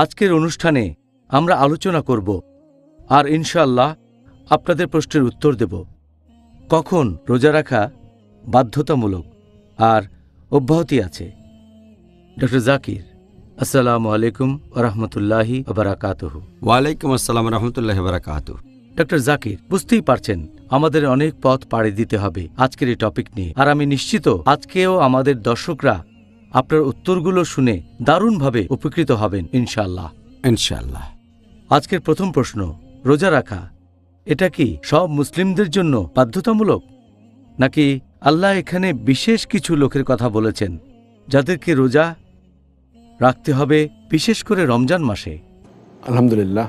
আজকের অনুষ্ঠানে আমরা আলোচনা করব আর ইনশাআল্লাহ আপনাদের প্রশ্নের উত্তর দেব। কখন রোজা রাখা বাধ্যতামূলক আর অব্যাহতি আছে? ডক্টর জাকির, আসসালামু আলাইকুম ওয়া রাহমাতুল্লাহি ওয়া বারাকাতুহু। ওয়ালাইকুম আসসালাম ওয়া রাহমাতুল্লাহি ওয়া বারাকাতুহু। ডক্টর জাকির, বুঝতেই পারছেন আমাদের অনেক পথ পাড়ি দিতে হবে আজকের এই টপিক নিয়ে, আর আমি নিশ্চিত আজকেও আমাদের দর্শকরা আপনার উত্তরগুলো শুনে দারুণভাবে উপকৃত হবেন ইনশাআল্লাহ। ইনশাআল্লাহ। আজকের প্রথম প্রশ্ন, রোজা রাখা এটা কি সব মুসলিমদের জন্য বাধ্যতামূলক, নাকি আল্লাহ এখানে বিশেষ কিছু লোকের কথা বলেছেন যাদেরকে রোজা রাখতে হবে, বিশেষ করে রমজান মাসে? আলহামদুলিল্লাহ,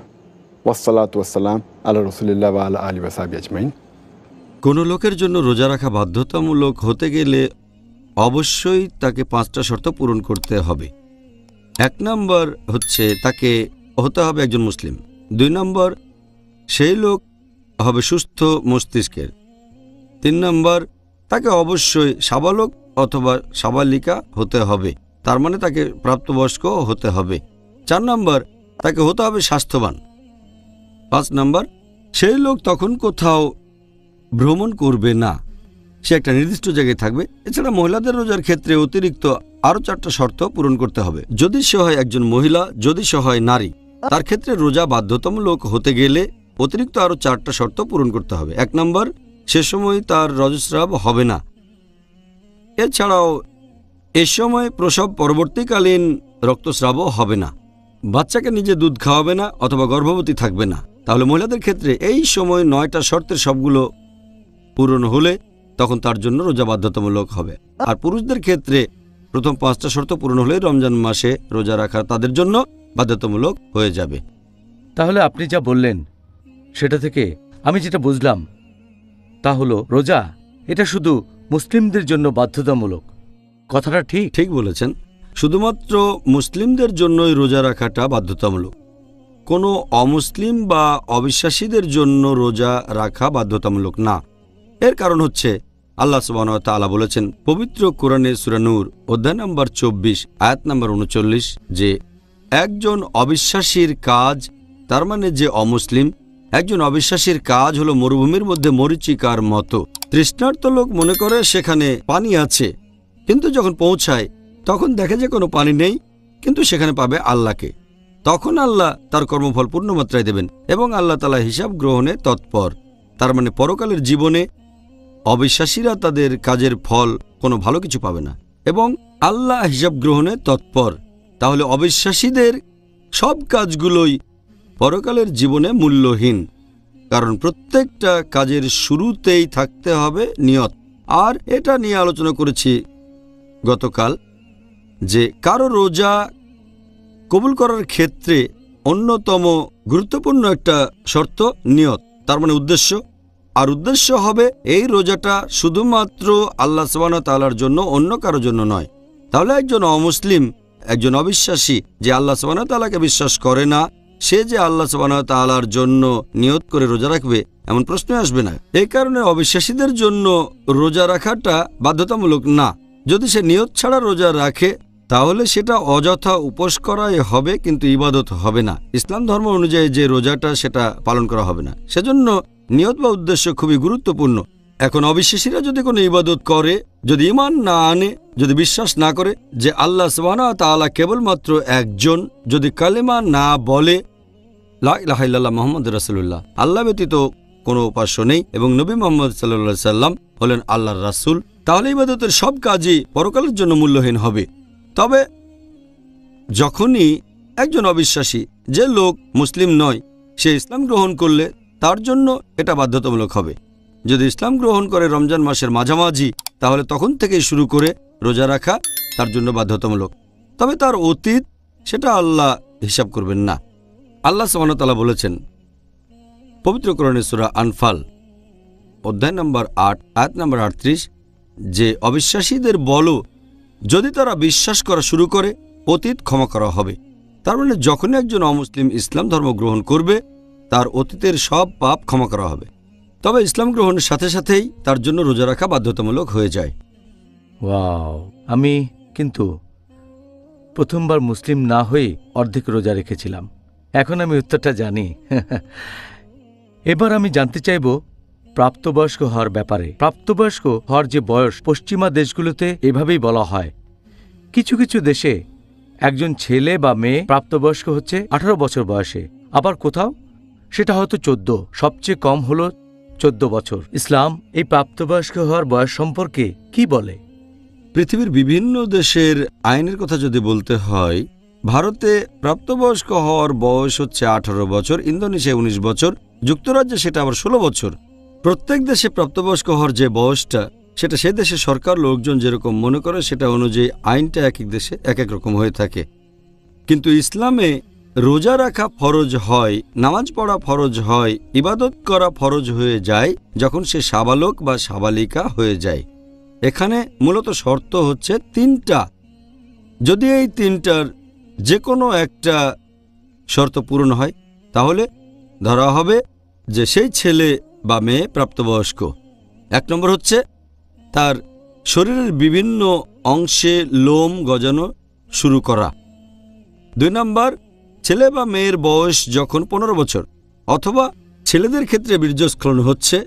ওয়াসসালাতু ওয়াসসালাম আলা রাসূলিল্লাহ ওয়া আলা আলিহি ওয়া সাহবিহি আজমাইন। কোনো লোকের জন্য রোজা রাখা বাধ্যতামূলক হতে গেলে অবশ্যই তাকে 5টা শর্ত পূরণ করতে হবে। 1 নম্বর হচ্ছে তাকে হতে হবে একজন মুসলিম। 2 নম্বর, সেই লোক হবে সুস্থ মস্তিষ্কের। 3 নম্বর, তাকে অবশ্যই সাবালক অথবা সাবালিকা হতে হবে, তার মানে তাকে প্রাপ্তবয়স্ক হতে হবে। 4 নম্বর, তাকে হতে হবে স্বাস্থ্যবান। 5 নম্বর, সেই লোক তখন কোথাও ভ্রমণ করবে না, সে একটা নির্দিষ্ট জায়গায় থাকবে। এছাড়া মহিলাদের রোজার ক্ষেত্রে অতিরিক্ত আরও 4টা শর্ত পূরণ করতে হবে। যদি সে হয় একজন মহিলা, যদি সে হয় নারী, তার ক্ষেত্রে রোজা বাধ্যতামূলক হতে গেলে অতিরিক্ত আরও 4টা শর্ত পূরণ করতে হবে। 1 নম্বর, সে সময় তার রজস্রাব হবে না। এছাড়াও এ সময় প্রসব পরবর্তীকালীন রক্তস্রাবও হবে না। বাচ্চাকে নিজে দুধ খাওয়াবে না অথবা গর্ভবতী থাকবে না। তাহলে মহিলাদের ক্ষেত্রে এই সময় 9টা শর্তের সবগুলো পূরণ হলে তখন তার জন্য রোজা বাধ্যতামূলক হবে। আর পুরুষদের ক্ষেত্রে প্রথম 5টা শর্ত পূরণ হলে রমজান মাসে রোজা রাখা তাদের জন্য বাধ্যতামূলক হয়ে যাবে। তাহলে আপনি যা বললেন সেটা থেকে আমি যেটা বুঝলাম তা হলো রোজা এটা শুধু মুসলিমদের জন্য বাধ্যতামূলক। কথাটা ঠিক? ঠিক বলেছেন, শুধুমাত্র মুসলিমদের জন্যই রোজা রাখাটা বাধ্যতামূলক। কোনো অমুসলিম বা অবিশ্বাসীদের জন্য রোজা রাখা বাধ্যতামূলক না। এর কারণ হচ্ছে আল্লাহ সুবহানাহু ওয়া তাআলা বলেছেন পবিত্র কোরআনে সূরা নূর অধ্যায় নম্বর 24 আয়াত নম্বর 39 যে একজন অবিশ্বাসীর কাজ, তার মানে যে অমুসলিম, একজন অবিশ্বাসীর কাজ হলো মরুভূমির মধ্যে মরীচিকার মতো। তৃষ্ণার্ত লোক মনে করে সেখানে পানি আছে, কিন্তু যখন পৌঁছায় তখন দেখে যে কোনো পানি নেই, কিন্তু সেখানে পাবে আল্লাহকে। তখন আল্লাহ তার কর্মফল পূর্ণমাত্রায় দেবেন এবং আল্লাহ তাআলা হিসাব গ্রহণে তৎপর। তার মানে পরকালের জীবনে অবিশ্বাসীরা তাদের কাজের ফল কোনো ভালো কিছু পাবে না এবং আল্লাহ হিসাব গ্রহণে তৎপর। তাহলে অবিশ্বাসীদের সব কাজগুলোই পরকালের জীবনে মূল্যহীন, কারণ প্রত্যেকটা কাজের শুরুতেই থাকতে হবে নিয়ত। আর এটা নিয়ে আলোচনা করেছি গতকাল যে কারো রোজা কবুল করার ক্ষেত্রে অন্যতম গুরুত্বপূর্ণ একটা শর্ত নিয়ত, তার মানে উদ্দেশ্য। আর উদ্দেশ্য হবে এই রোজাটা শুধুমাত্র আল্লাহ সুবহানাহু ওয়া তাআলার জন্য, অন্য কারোর জন্য নয়। তাহলে একজন অমুসলিম, একজন অবিশ্বাসী যে আল্লাহ সুবহানাহু ওয়া তাআলাকে বিশ্বাস করে না, সে যে আল্লাহ সুবহানাহু ওয়া তাআলার জন্য নিয়ত করে রোজা রাখবে এমন প্রশ্ন আসবে না। এই কারণে অবিশ্বাসীদের জন্য রোজা রাখাটা বাধ্যতামূলক না। যদি সে নিয়ত ছাড়া রোজা রাখে তাহলে সেটা অযথা উপোস করাই হবে, কিন্তু ইবাদত হবে না। ইসলাম ধর্ম অনুযায়ী যে রোজাটা সেটা পালন করা হবে না। সেজন্য নিয়ত বা উদ্দেশ্য খুবই গুরুত্বপূর্ণ। এখন অবিশ্বাসীরা যদি কোনো ইবাদত করে, যদি ঈমান না আনে, যদি বিশ্বাস না করে যে আল্লাহ সুবহানাহু ওয়া তাআলা কেবলমাত্র একজন, যদি কালেমা না বলে লা ইলাহা ইল্লাল্লাহ মুহাম্মাদুর রাসূলুল্লাহ, আল্লাহ ব্যতীত কোনো উপাস্য নেই এবং নবী মুহাম্মদ সাল্লাল্লাহু আলাইহি সাল্লাম হলেন আল্লাহর রাসূল, তাহলে ইবাদতের সব কাজই পরকালের জন্য মূল্যহীন হবে। তবে যখনই একজন অবিশ্বাসী, যে লোক মুসলিম নয়, সে ইসলাম গ্রহণ করলে তার জন্য এটা বাধ্যতামূলক হবে। যদি ইসলাম গ্রহণ করে রমজান মাসের মাঝামাঝি, তাহলে তখন থেকেই শুরু করে রোজা রাখা তার জন্য বাধ্যতামূলক। তবে তার অতীত সেটা আল্লাহ হিসাব করবেন না। আল্লাহ সুবহানাহু ওয়া তাআলা বলেছেন পবিত্র কোরআনে সূরা আনফাল অধ্যায় নম্বর 8 আয়াত নম্বর 38 যে অবিশ্বাসীদের বলো যদি তারা বিশ্বাস করা শুরু করে অতীত ক্ষমা করা হবে। তার মানে যখন একজন অমুসলিম ইসলাম ধর্ম গ্রহণ করবে তার অতীতের সব পাপ ক্ষমা করা হবে। তবে ইসলাম গ্রহণের সাথে সাথেই তার জন্য রোজা রাখা বাধ্যতামূলক হয়ে যায়। ওয়াও! আমি কিন্তু প্রথমবার মুসলিম না হয়ে অর্ধেক রোজা রেখেছিলাম। এখন আমি উত্তরটা জানি। এবার আমি জানতে চাইব প্রাপ্তবয়স্ক হওয়ার ব্যাপারে। প্রাপ্তবয়স্ক হওয়ার যে বয়স পশ্চিমা দেশগুলোতে এভাবেই বলা হয়। কিছু কিছু দেশে একজন ছেলে বা মেয়ে প্রাপ্তবয়স্ক হচ্ছে 18 বছর বয়সে, আবার কোথাও সেটা হয়তো 14, সবচেয়ে কম হল 14 বছর। ইসলাম এই প্রাপ্তবয়স্ক হওয়ার বয়স সম্পর্কে কি বলে? পৃথিবীর বিভিন্ন দেশের আইনের কথা যদি বলতে হয়, ভারতে প্রাপ্তবয়স্ক হওয়ার বয়স হচ্ছে 18 বছর, ইন্দোনেশিয়ায় 19 বছর, যুক্তরাজ্যে সেটা আবার 16 বছর। প্রত্যেক দেশে প্রাপ্তবয়স্ক হওয়ার যে বয়সটা, সেটা সেই দেশের সরকার লোকজন যেরকম মনে করে সেটা অনুযায়ী আইনটা এক এক দেশে এক এক রকম হয়ে থাকে। কিন্তু ইসলামে রোজা রাখা ফরজ হয়, নামাজ পড়া ফরজ হয়, ইবাদত করা ফরজ হয়ে যায় যখন সে সাবালক বা সাবালিকা হয়ে যায়। এখানে মূলত শর্ত হচ্ছে 3টা। যদি এই 3টার যে কোনো একটা শর্ত পূরণ হয়, তাহলে ধরা হবে যে সেই ছেলে বা মেয়ে প্রাপ্তবয়স্ক। 1 নম্বর হচ্ছে তার শরীরের বিভিন্ন অংশে লোম গজানো শুরু করা। 2 নম্বর, ছেলে বা মেয়ের বয়স যখন 15 বছর, অথবা ছেলেদের ক্ষেত্রে বীর্যস্খলন হচ্ছে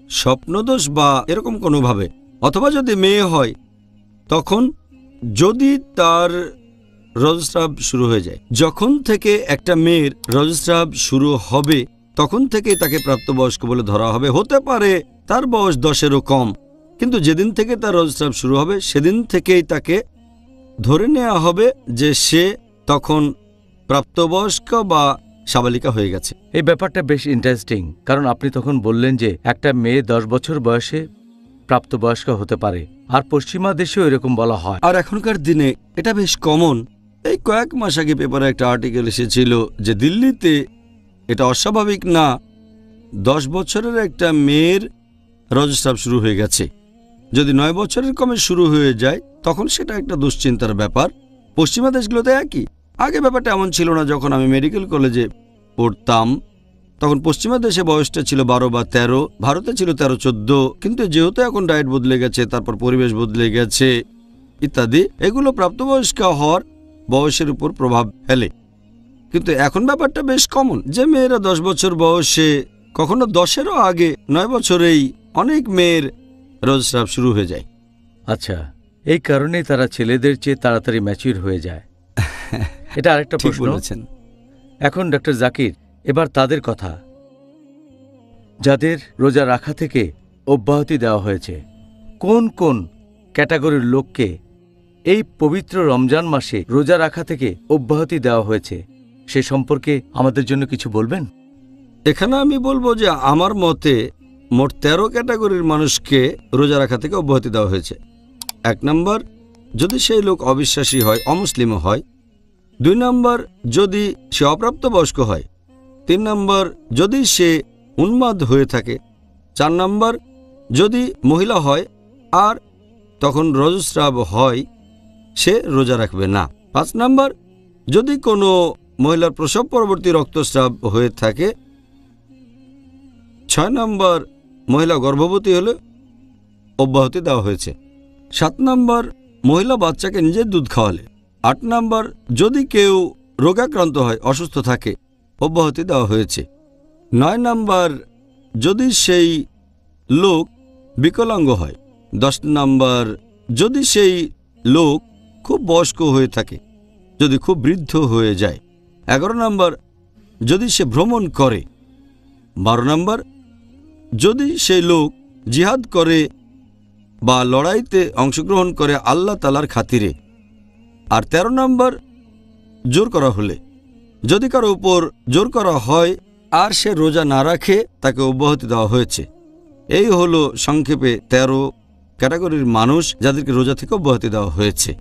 স্বপ্নদোষ বা এরকম কোনোভাবে, অথবা যদি মেয়ে হয় তখন যদি তার রজস্রাব শুরু হয়ে যায়। যখন থেকে একটা মেয়ের রজস্রাব শুরু হবে তখন থেকেই তাকে প্রাপ্তবয়স্ক বলে ধরা হবে। হতে পারে তার বয়স 10-এরও কম, কিন্তু যেদিন থেকে তার রজস্রাব শুরু হবে সেদিন থেকেই তাকে ধরে নেওয়া হবে যে সে তখন প্রাপ্তবয়স্ক বা সাবালিকা হয়ে গেছে। এই ব্যাপারটা বেশ ইন্টারেস্টিং, কারণ আপনি তখন বললেন যে একটা মেয়ে 10 বছর বয়সে প্রাপ্তবয়স্ক হতে পারে, আর পশ্চিমা দেশেও এরকম বলা হয়। আর এখনকার দিনে এটা বেশ কমন। এই কয়েক মাস আগে পেপারে একটা আর্টিকেল এসেছিল যে দিল্লিতে এটা অস্বাভাবিক না, 10 বছরের একটা মেয়ের রজস্রাব শুরু হয়ে গেছে। যদি 9 বছরের কমে শুরু হয়ে যায় তখন সেটা একটা দুশ্চিন্তার ব্যাপার। পশ্চিমা দেশগুলোতে একই। আগে ব্যাপারটা এমন ছিল না। যখন আমি মেডিকেল কলেজে পড়তাম তখন পশ্চিমা দেশে বয়সটা ছিল 12 বা 13, ভারতে ছিল 13-14। কিন্তু যেহেতু এখন ডায়েট বদলে গেছে, তারপর পরিবেশ বদলে গেছে ইত্যাদি, এগুলো প্রাপ্তবয়স্ক হওয়ার বয়সের উপর প্রভাব ফেলে। কিন্তু এখন ব্যাপারটা বেশ কমন যে মেয়েরা 10 বছর বয়সে, কখনো 10-এরও আগে, 9 বছরেই অনেক মেয়ের রজস্রাব শুরু হয়ে যায়। আচ্ছা, এই কারণেই তারা ছেলেদের চেয়ে তাড়াতাড়ি ম্যাচিউর হয়ে যায়। এটা আরেকটা ঠিক প্রশ্ন। বলেছেন। এখন ডক্টর জাকির, এবার তাদের কথা যাদের রোজা রাখা থেকে অব্যাহতি দেওয়া হয়েছে। কোন কোন ক্যাটাগরির লোককে এই পবিত্র রমজান মাসে রোজা রাখা থেকে অব্যাহতি দেওয়া হয়েছে সে সম্পর্কে আমাদের জন্য কিছু বলবেন? এখানে আমি বলবো যে আমার মতে মোট 13 ক্যাটাগরির মানুষকে রোজা রাখা থেকে অব্যাহতি দেওয়া হয়েছে। 1 নম্বর, যদি সেই লোক অবিশ্বাসী হয়, অমুসলিমও হয়। 2 নম্বর, যদি সে অপ্রাপ্তবয়স্ক হয়। 3 নম্বর, যদি সে উন্মাদ হয়ে থাকে। 4 নম্বর, যদি মহিলা হয় আর তখন রজস্রাব হয়, সে রোজা রাখবে না। 5 নম্বর, যদি কোনো মহিলার প্রসব পরবর্তী রক্তস্রাব হয়ে থাকে। 6 নম্বর, মহিলা গর্ভবতী হলে অব্যাহতি দেওয়া হয়েছে। 7 নম্বর, মহিলা বাচ্চাকে নিজের দুধ খাওয়ালে। 8 নম্বর, যদি কেউ রোগাক্রান্ত হয়, অসুস্থ থাকে, অব্যাহতি দেওয়া হয়েছে। 9 নম্বর, যদি সেই লোক বিকলাঙ্গ হয়। 10 নম্বর, যদি সেই লোক খুব বয়স্ক হয়ে থাকে, যদি খুব বৃদ্ধ হয়ে যায়। 11 নম্বর, যদি সে ভ্রমণ করে। 12 নম্বর, যদি সেই লোক জিহাদ করে বা লড়াইতে অংশগ্রহণ করে আল্লাহ তাআলার খাতিরে। আর 13 নম্বর, জোর করা হলে। যদি কারো উপর জোর করা হয় আর সে রোজা না রাখে, তাকে অব্যাহতি দেওয়া হয়েছে। এই হলো সংক্ষেপে 13 ক্যাটাগরির মানুষ যাদেরকে রোজা থেকে অব্যাহতি দেওয়া হয়েছে।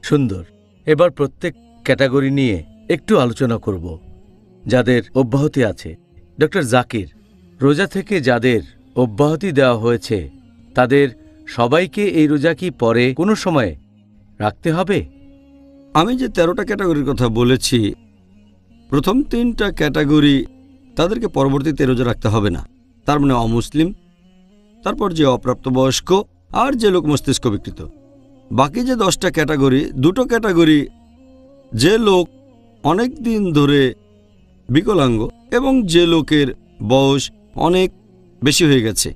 সুন্দর। এবার প্রত্যেক ক্যাটাগরি নিয়ে একটু আলোচনা করব যাদের অব্যাহতি আছে। ডক্টর জাকির, রোজা থেকে যাদের অব্যাহতি দেওয়া হয়েছে তাদের সবাইকে এই রোজা কি পরে কোনো সময় রাখতে হবে? আমি যে 13টা ক্যাটাগরির কথা বলেছি, প্রথম 3টা ক্যাটাগরি তাদেরকে পরবর্তীতে রোজা রাখতে হবে না। তার মানে অমুসলিম, তারপর যে অপ্রাপ্তবয়স্ক, আর যে লোক মস্তিষ্ক বিকৃত। বাকি যে 10টা ক্যাটাগরি, 2টো ক্যাটাগরি যে লোক অনেক দিন ধরে বিকলাঙ্গ এবং যে লোকের বয়স অনেক বেশি হয়ে গেছে,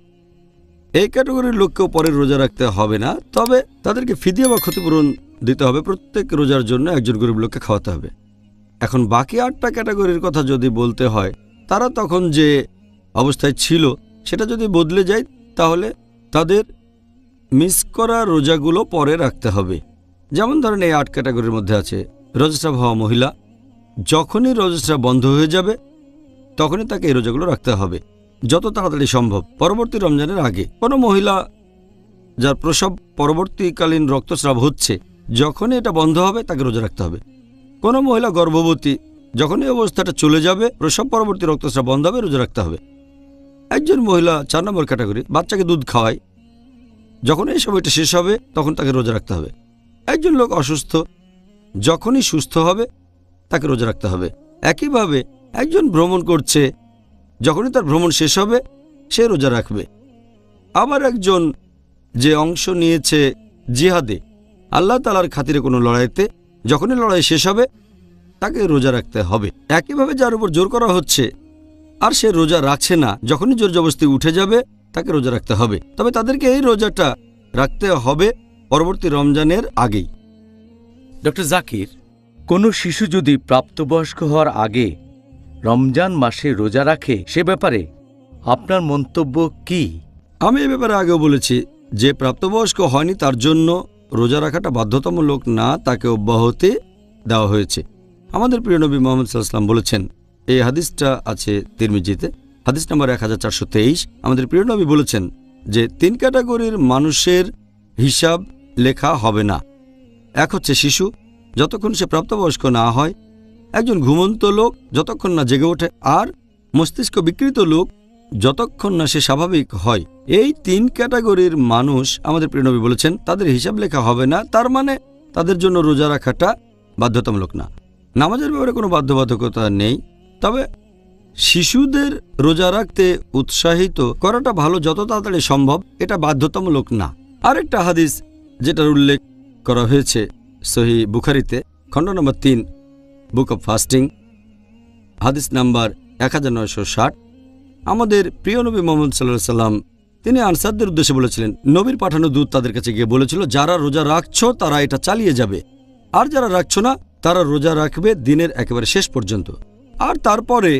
এই ক্যাটাগরির লোককেও পরে রোজা রাখতে হবে না, তবে তাদেরকে ফিদিয়া বা ক্ষতিপূরণ দিতে হবে। প্রত্যেক রোজার জন্য একজন গরিব লোককে খাওয়াতে হবে। এখন বাকি 8টা ক্যাটাগরির কথা যদি বলতে হয়, তারা তখন যে অবস্থায় ছিল সেটা যদি বদলে যায়, তাহলে তাদের মিস করা রোজাগুলো পরে রাখতে হবে। যেমন ধরেন এই 8 ক্যাটাগরির মধ্যে আছে রজস্রাব হওয়া মহিলা। যখনই রজস্রাব বন্ধ হয়ে যাবে তখনই তাকে এই রোজাগুলো রাখতে হবে, যত তাড়াতাড়ি সম্ভব পরবর্তী রমজানের আগে। কোনো মহিলা যার প্রসব পরবর্তীকালীন রক্তস্রাব হচ্ছে, যখনই এটা বন্ধ হবে তাকে রোজা রাখতে হবে। কোনো মহিলা গর্ভবতী, যখনই অবস্থাটা চলে যাবে, প্রসব পরবর্তী রক্তস্রাব বন্ধ হবে, রোজা রাখতে হবে। একজন মহিলা 4 নম্বর ক্যাটাগরি, বাচ্চাকে দুধ খাওয়ায়, যখন এই সময়টা শেষ হবে তখন তাকে রোজা রাখতে হবে। একজন লোক অসুস্থ, যখনই সুস্থ হবে তাকে রোজা রাখতে হবে। একইভাবে একজন ভ্রমণ করছে, যখনই তার ভ্রমণ শেষ হবে সে রোজা রাখবে। আবার একজন যে অংশ নিয়েছে জিহাদে, আল্লাহ তাআলার খাতিরে কোনো লড়াইতে, যখনই লড়াই শেষ হবে তাকে রোজা রাখতে হবে। একইভাবে যার উপর জোর করা হচ্ছে আর সে রোজা রাখছে না, যখনই জোর জবরদস্তি উঠে যাবে তাকে রোজা রাখতে হবে। তবে তাদেরকে এই রোজাটা রাখতে হবে পরবর্তী রমজানের আগেই। ডক্টর জাকির, কোনো শিশু যদি প্রাপ্তবয়স্ক হওয়ার আগে রমজান মাসে রোজা রাখে, সে ব্যাপারে আপনার মন্তব্য কি? আমি এ ব্যাপারে আগেও বলেছি যে প্রাপ্তবয়স্ক হয়নি তার জন্য রোজা রাখাটা বাধ্যতামূলক না, তাকে অব্যাহতি দেওয়া হয়েছে। আমাদের প্রিয় নবী মুহাম্মদ সাল্লাল্লাহু আলাইহি ওয়াসাল্লাম বলেছেন, এই হাদিসটা আছে তিরমিজিতে, হাদিস নম্বর 1423। আমাদের প্রিয় নবী বলেছেন যে 3 ক্যাটাগরির মানুষের হিসাব লেখা হবে না। এক হচ্ছে শিশু, যতক্ষণ সে প্রাপ্তবয়স্ক না হয়, একজন ঘুমন্ত লোক যতক্ষণ না জেগে ওঠে, আর মস্তিষ্ক বিকৃত লোক যতক্ষণ না সে স্বাভাবিক হয়। এই 3 ক্যাটাগরির মানুষ আমাদের প্রিয় নবী বলেছেন তাদের হিসাব লেখা হবে না। তার মানে তাদের জন্য রোজা রাখাটা বাধ্যতামূলক না। নামাজের ব্যাপারে কোনো বাধ্যবাধকতা নেই, তবে শিশুদের রোজা রাখতে উৎসাহিত করাটা ভালো যত তাড়াতাড়ি সম্ভব, এটা বাধ্যতামূলক না। আরেকটা হাদিস যেটার উল্লেখ করা হয়েছে সহিহ বুখারীতে, খণ্ড নম্বর 3, বুক অব ফাস্টিং, হাদিস নাম্বার 1960। আমাদের প্রিয় নবী মুহাম্মদ সাল্লাল্লাহু আলাইহি ওয়াসাল্লাম তিনি আনসারদের উদ্দেশ্যে বলেছিলেন, নবীর পাঠানো দূত তাদের কাছে গিয়ে বলেছিল, যারা রোজা রাখছো তারা এটা চালিয়ে যাবে, আর যারা রাখছো না তারা রোজা রাখবে দিনের একেবারে শেষ পর্যন্ত। আর তারপরে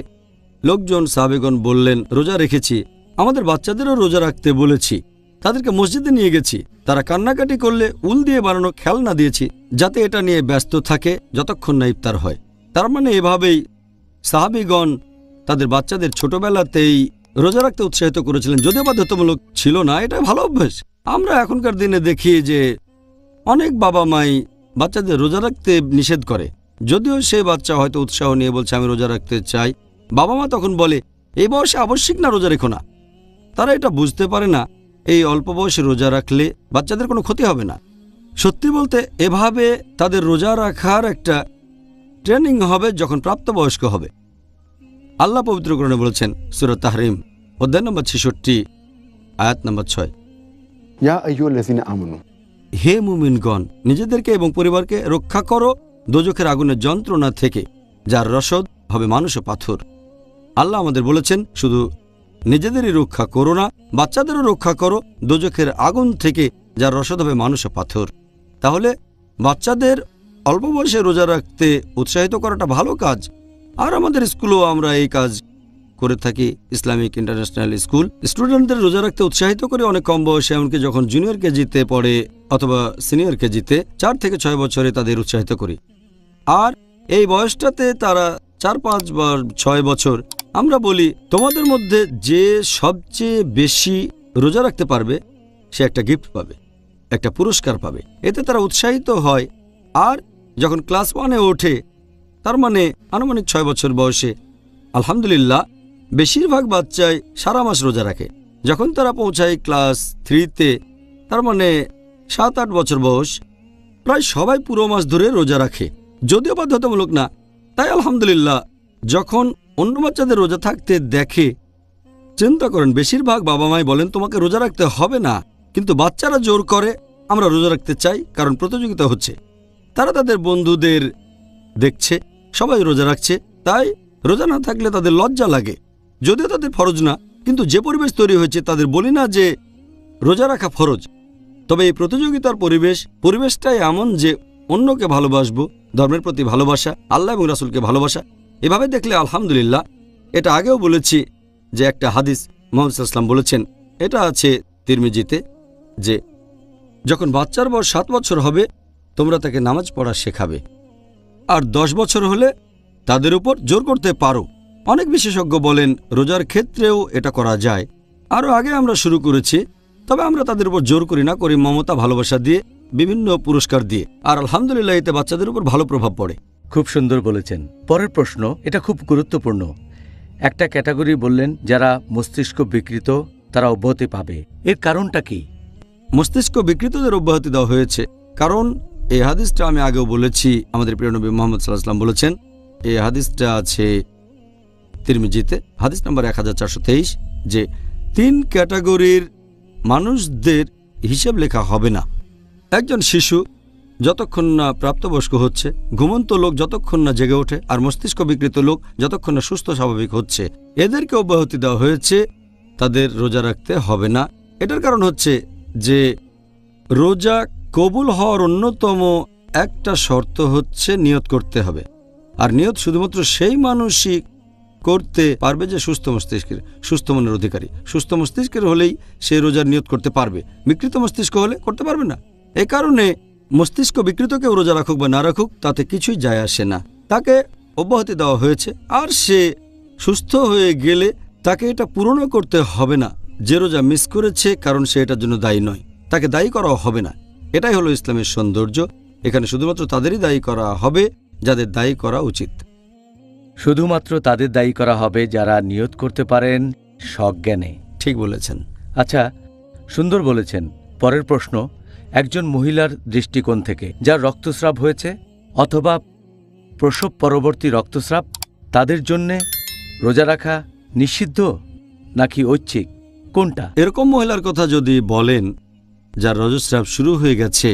লোকজন সাহাবেগণ বললেন, রোজা রেখেছি, আমাদের বাচ্চাদেরও রোজা রাখতে বলেছি, তাদেরকে মসজিদে নিয়ে গেছি, তারা কান্নাকাটি করলে উল দিয়ে বানানো খেলনা দিয়েছি যাতে এটা নিয়ে ব্যস্ত থাকে যতক্ষণ না ইফতার হয়। তার মানে এভাবেই সাহাবীগণ তাদের বাচ্চাদের ছোটবেলাতেই রোজা রাখতে উৎসাহিত করেছিলেন, যদিও বাধ্যতামূলক ছিল না। এটা ভালো অভ্যাস। আমরা এখনকার দিনে দেখি যে অনেক বাবা মাই বাচ্চাদের রোজা রাখতে নিষেধ করে, যদিও সে বাচ্চা হয়তো উৎসাহ নিয়ে বলছে আমি রোজা রাখতে চাই। বাবা মা তখন বলে এই বয়সে আবশ্যিক না, রোজা রেখো না। তারা এটা বুঝতে পারে না এই অল্প বয়সে রোজা রাখলে বাচ্চাদের কোনো ক্ষতি হবে না। সত্যি বলতে এভাবে তাদের রোজা রাখার একটা ট্রেনিং হবে যখন প্রাপ্তবয়স্ক হবে। আল্লাহ পবিত্র কোরআনে বলেছেন সূরা তাহরিম অধ্যায় নম্বর 66 আয়াত নম্বর 6, ইয়া আইয়ুহাল্লাযীনা আমানু, হে মুমিনগণ, নিজেদেরকে এবং পরিবারকে রক্ষা করো দোজখের আগুনের যন্ত্রণা থেকে, যার রসদ হবে মানুষ ও পাথর। আল্লাহ আমাদের বলেছেন শুধু নিজেদেরই রক্ষা করো না, বাচ্চাদেরও রক্ষা করো দোজখের আগুন থেকে, যার রসদ হবে মানুষ ও পাথর। তাহলে বাচ্চাদের অল্প বয়সে রোজা রাখতে উৎসাহিত করাটা ভালো কাজ। আর আমাদের স্কুলেও আমরা এই কাজ করে থাকি। ইসলামিক ইন্টারন্যাশনাল স্কুল স্টুডেন্টদের রোজা রাখতে উৎসাহিত করে অনেক কম বয়সে, এমনকি যখন জুনিয়র কেজিতে পড়ে অথবা সিনিয়র কেজিতে 4 থেকে 6 বছরে তাদের উৎসাহিত করি। আর এই বয়সটাতে তারা 4-5 বা 6 বছর, আমরা বলি তোমাদের মধ্যে যে সবচেয়ে বেশি রোজা রাখতে পারবে সে একটা গিফট পাবে, একটা পুরস্কার পাবে। এতে তারা উৎসাহিত হয়। আর যখন ক্লাস 1-এ ওঠে, তার মানে আনুমানিক 6 বছর বয়সে, আলহামদুলিল্লাহ বেশিরভাগ বাচ্চাই সারা মাস রোজা রাখে। যখন তারা পৌঁছায় ক্লাস 3-তে, তার মানে 7-8 বছর বয়স, প্রায় সবাই পুরো মাস ধরে রোজা রাখে, যদিও বাধ্যতামূলক না। তাই আলহামদুলিল্লাহ যখন অন্য বাচ্চাদের রোজা থাকতে দেখে, চিন্তা করেন বেশিরভাগ বাবা মাই বলেন তোমাকে রোজা রাখতে হবে না, কিন্তু বাচ্চারা জোর করে আমরা রোজা রাখতে চাই কারণ প্রতিযোগিতা হচ্ছে। তারা তাদের বন্ধুদের দেখছে, সবাই রোজা রাখছে, তাই রোজা না থাকলে তাদের লজ্জা লাগে। যদিও তাদের ফরজ না, কিন্তু যে পরিবেশ তৈরি হয়েছে তাদের বলি না যে রোজা রাখা ফরজ। তবে এই প্রতিযোগিতার পরিবেশটাই এমন যে অন্যকে ভালোবাসবো, ধর্মের প্রতি ভালোবাসা, আল্লাহ এবং রাসূলকে ভালোবাসা। এভাবে দেখলে আলহামদুলিল্লাহ। এটা আগেও বলেছি যে একটা হাদিস মুহাম্মদ সাল্লাল্লাহু আলাইহি ওয়াসাল্লাম বলেছেন, এটা আছে তিরমিজিতে, যে যখন বাচ্চার বয়স 7 বছর হবে তোমরা তাকে নামাজ পড়া শেখাবে, আর 10 বছর হলে তাদের উপর জোর করতে পারো। অনেক বিশেষজ্ঞ বলেন রোজার ক্ষেত্রেও এটা করা যায়। আরও আগে আমরা শুরু করেছি, তবে আমরা তাদের উপর জোর করি না, করি মমতা ভালোবাসা দিয়ে, বিভিন্ন পুরস্কার দিয়ে। আর আলহামদুলিল্লাহ এতে বাচ্চাদের উপর ভালো প্রভাব পড়ে। খুব সুন্দর বলেছেন। পরের প্রশ্ন, এটা খুব গুরুত্বপূর্ণ। একটা ক্যাটাগরি বললেন যারা মস্তিষ্ক বিকৃত, তারা অব্যাহতি পাবে। এর কারণটা কি? মস্তিষ্ক বিকৃতদের অব্যাহতি দেওয়া হয়েছে কারণ এই হাদিসটা আমি আগেও বলেছি, আমাদের প্রিয় নবী মুহাম্মদ সাল্লাল্লাহু আলাইহি ওয়াসাল্লাম বলেছেন। এই হাদিসটা আছে তিরমিজিতে, হাদিস নম্বর 1423, যে 3 ক্যাটাগরির মানুষদের হিসেব লেখা হবে না। একজন শিশু যতক্ষণ না প্রাপ্তবয়স্ক হচ্ছে, ঘুমন্ত লোক যতক্ষণ না জেগে ওঠে, আর মস্তিষ্ক বিকৃত লোক যতক্ষণ না সুস্থ স্বাভাবিক হচ্ছে, এদেরকে অব্যাহতি দেওয়া হয়েছে, তাদের রোজা রাখতে হবে না। এটার কারণ হচ্ছে যে রোজা কবুল হওয়ার অন্যতম একটা শর্ত হচ্ছে নিয়ত করতে হবে। আর নিয়ত শুধুমাত্র সেই মানুষই করতে পারবে যে সুস্থ মনের অধিকারী। সুস্থ মস্তিষ্কের হলেই সে রোজার নিয়ত করতে পারবে, বিকৃত মস্তিষ্ক হলে করতে পারবে না। এই কারণে মস্তিষ্ক বিকৃত কেউ রোজা রাখুক বা না রাখুক তাতে কিছুই যায় আসে না, তাকে অব্যাহতি দেওয়া হয়েছে। আর সে সুস্থ হয়ে গেলে তাকে এটা পূরণও করতে হবে না যে রোজা মিস করেছে, কারণ সে এটার জন্য দায়ী নয়, তাকে দায়ী করা হবে না। এটাই হলো ইসলামের সৌন্দর্য। এখানে শুধুমাত্র তাদেরই দায়ী করা হবে যাদের দায়ী করা উচিত। শুধুমাত্র তাদের দায়ী করা হবে যারা নিয়ত করতে পারেন সজ্ঞানে। ঠিক বলেছেন। আচ্ছা, সুন্দর বলেছেন। পরের প্রশ্ন, একজন মহিলার দৃষ্টিকোণ থেকে যার রক্তস্রাব হয়েছে অথবা প্রসব পরবর্তী রক্তস্রাব, তাদের জন্যে রোজা রাখা নিষিদ্ধ নাকি ঐচ্ছিক, কোনটা? এরকম মহিলার কথা যদি বলেন যার রজস্রাব শুরু হয়ে গেছে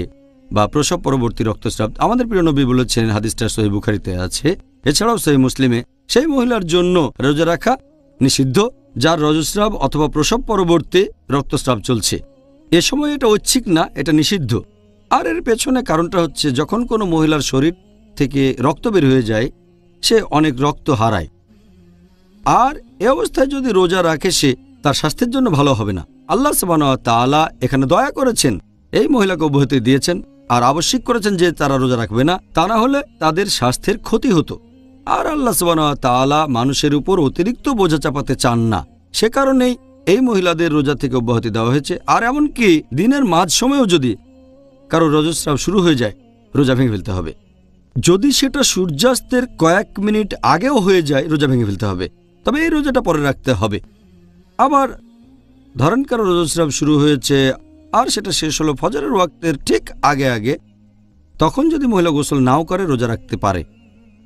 বা প্রসব পরবর্তী রক্তস্রাব, আমাদের প্রিয় নবী বলেছেন, হাদিসটা সহিহ বুখারীতে আছে, এছাড়াও সহিহ মুসলিমে, সেই মহিলার জন্য রোজা রাখা নিষিদ্ধ যার রজস্রাব অথবা প্রসব পরবর্তী রক্তস্রাব চলছে। এ সময় এটা ঐচ্ছিক না, এটা নিষিদ্ধ। আর এর পেছনে কারণটা হচ্ছে যখন কোনো মহিলার শরীর থেকে রক্ত বের হয়ে যায়, সে অনেক রক্ত হারায়, আর এ অবস্থায় যদি রোজা রাখে সে তার স্বাস্থ্যের জন্য ভালো হবে না। আল্লাহ সুবহানাহু ওয়া তাআলা এখানে দয়া করেছেন, এই মহিলাকে অব্যাহতি দিয়েছেন আর আবশ্যিক করেছেন যে তারা রোজা রাখবে না, তা না হলে তাদের স্বাস্থ্যের ক্ষতি হতো। আর আল্লাহ সুবহানাহু ওয়া তাআলা মানুষের উপর অতিরিক্ত বোঝা চাপাতে চান না, সে কারণেই এই মহিলাদের রোজা থেকে অব্যাহতি দেওয়া হয়েছে। আর এমনকি দিনের মাঝ সময়েও যদি কারো রজস্রাব শুরু হয়ে যায়, রোজা ভেঙে ফেলতে হবে। যদি সেটা সূর্যাস্তের কয়েক মিনিট আগেও হয়ে যায়, রোজা ভেঙে ফেলতে হবে, তবে এই রোজাটা পরে রাখতে হবে। আবার ধরেন কারো রজস্রাব শুরু হয়েছে আর সেটা শেষ হলো ফজরের ওয়াক্তের ঠিক আগে, তখন যদি মহিলা গোসল নাও করে রোজা রাখতে পারে,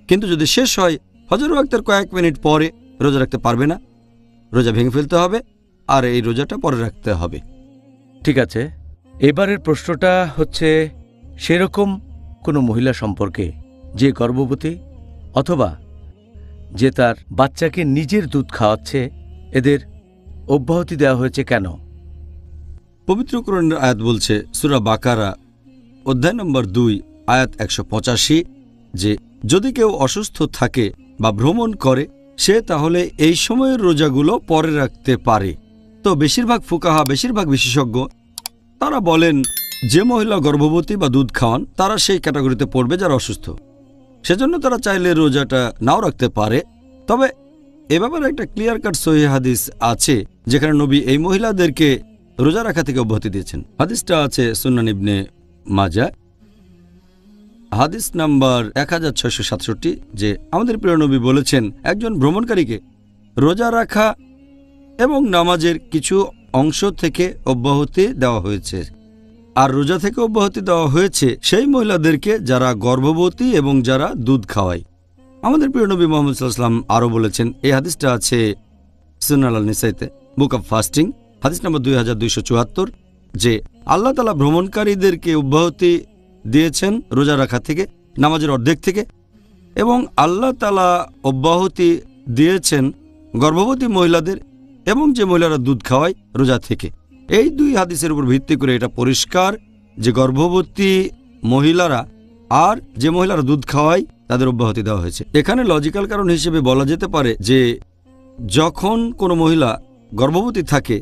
কিন্তু যদি শেষ হয় ফজরের ওয়াক্তের কয়েক মিনিট পরে, রোজা রাখতে পারবে না, রোজা ভেঙে ফেলতে হবে আর এই রোজাটা পরে রাখতে হবে। ঠিক আছে, এবারের প্রশ্নটা হচ্ছে সেরকম কোনো মহিলা সম্পর্কে যে গর্ভবতী অথবা যে তার বাচ্চাকে নিজের দুধ খাওয়াচ্ছে, এদের অব্যাহতি দেওয়া হয়েছে কেন? পবিত্র কোরআনের আয়াত বলছে, সূরা বাকারা অধ্যায় নম্বর 2 আয়াত 185, যে যদি কেউ অসুস্থ থাকে বা ভ্রমণ করে সে তাহলে এই সময়ের রোজাগুলো পরে রাখতে পারে। তো বেশিরভাগ ফুকাহা, বেশিরভাগ বিশেষজ্ঞ তারা বলেন যে মহিলা গর্ভবতী বা দুধ খাওয়ান তারা সেই ক্যাটাগরিতে পড়বে যারা অসুস্থ, সেজন্য তারা চাইলে রোজাটা নাও রাখতে পারে। তবে এ ব্যাপারে একটা ক্লিয়ার কাট সহিহ হাদিস আছে যেখানে নবী এই মহিলাদেরকে রোজা রাখা থেকে অব্যাহতি দিয়েছেন। হাদিসটা আছে সুনান ইবনে মাজাহ, হাদিস নাম্বার 1667, যে আমাদের প্রিয় নবী বলেছেন একজন ভ্রমণকারীকে রোজা রাখা এবং নামাজের কিছু অংশ থেকে অব্যাহতি দেওয়া হয়েছে। আর রোজা থেকে অব্যাহতি দেওয়া হয়েছে সেই মহিলাদেরকে যারা গর্ভবতী এবং যারা দুধ খাওয়ায়। আমাদের প্রিয় নবী মুহাম্মদ সাল্লাল্লাহু আলাইহি ওয়াসাল্লাম আরও বলেছেন, এই হাদিসটা আছে সুনান আল-নিসাইতে, বুক অব ফাস্টিং, হাদিস নম্বর 2274, যে আল্লাহ তাআলা ভ্রমণকারীদেরকে অব্যাহতি দিয়েছেন রোজা রাখা থেকে, নামাজের অর্ধেক থেকে। এবং আল্লাহ তাআলা অব্যাহতি দিয়েছেন গর্ভবতী মহিলাদের এবং যে মহিলারা দুধ খাওয়ায় রোজা থেকে। এই দুই হাদিসের উপর ভিত্তি করে এটা পরিষ্কার যে গর্ভবতী মহিলারা আর যে মহিলারা দুধ খাওয়ায় তাদের অব্যাহতি দেওয়া হয়েছে। এখানে লজিক্যাল কারণ হিসেবে বলা যেতে পারে যে যখন কোনো মহিলা গর্ভবতী থাকে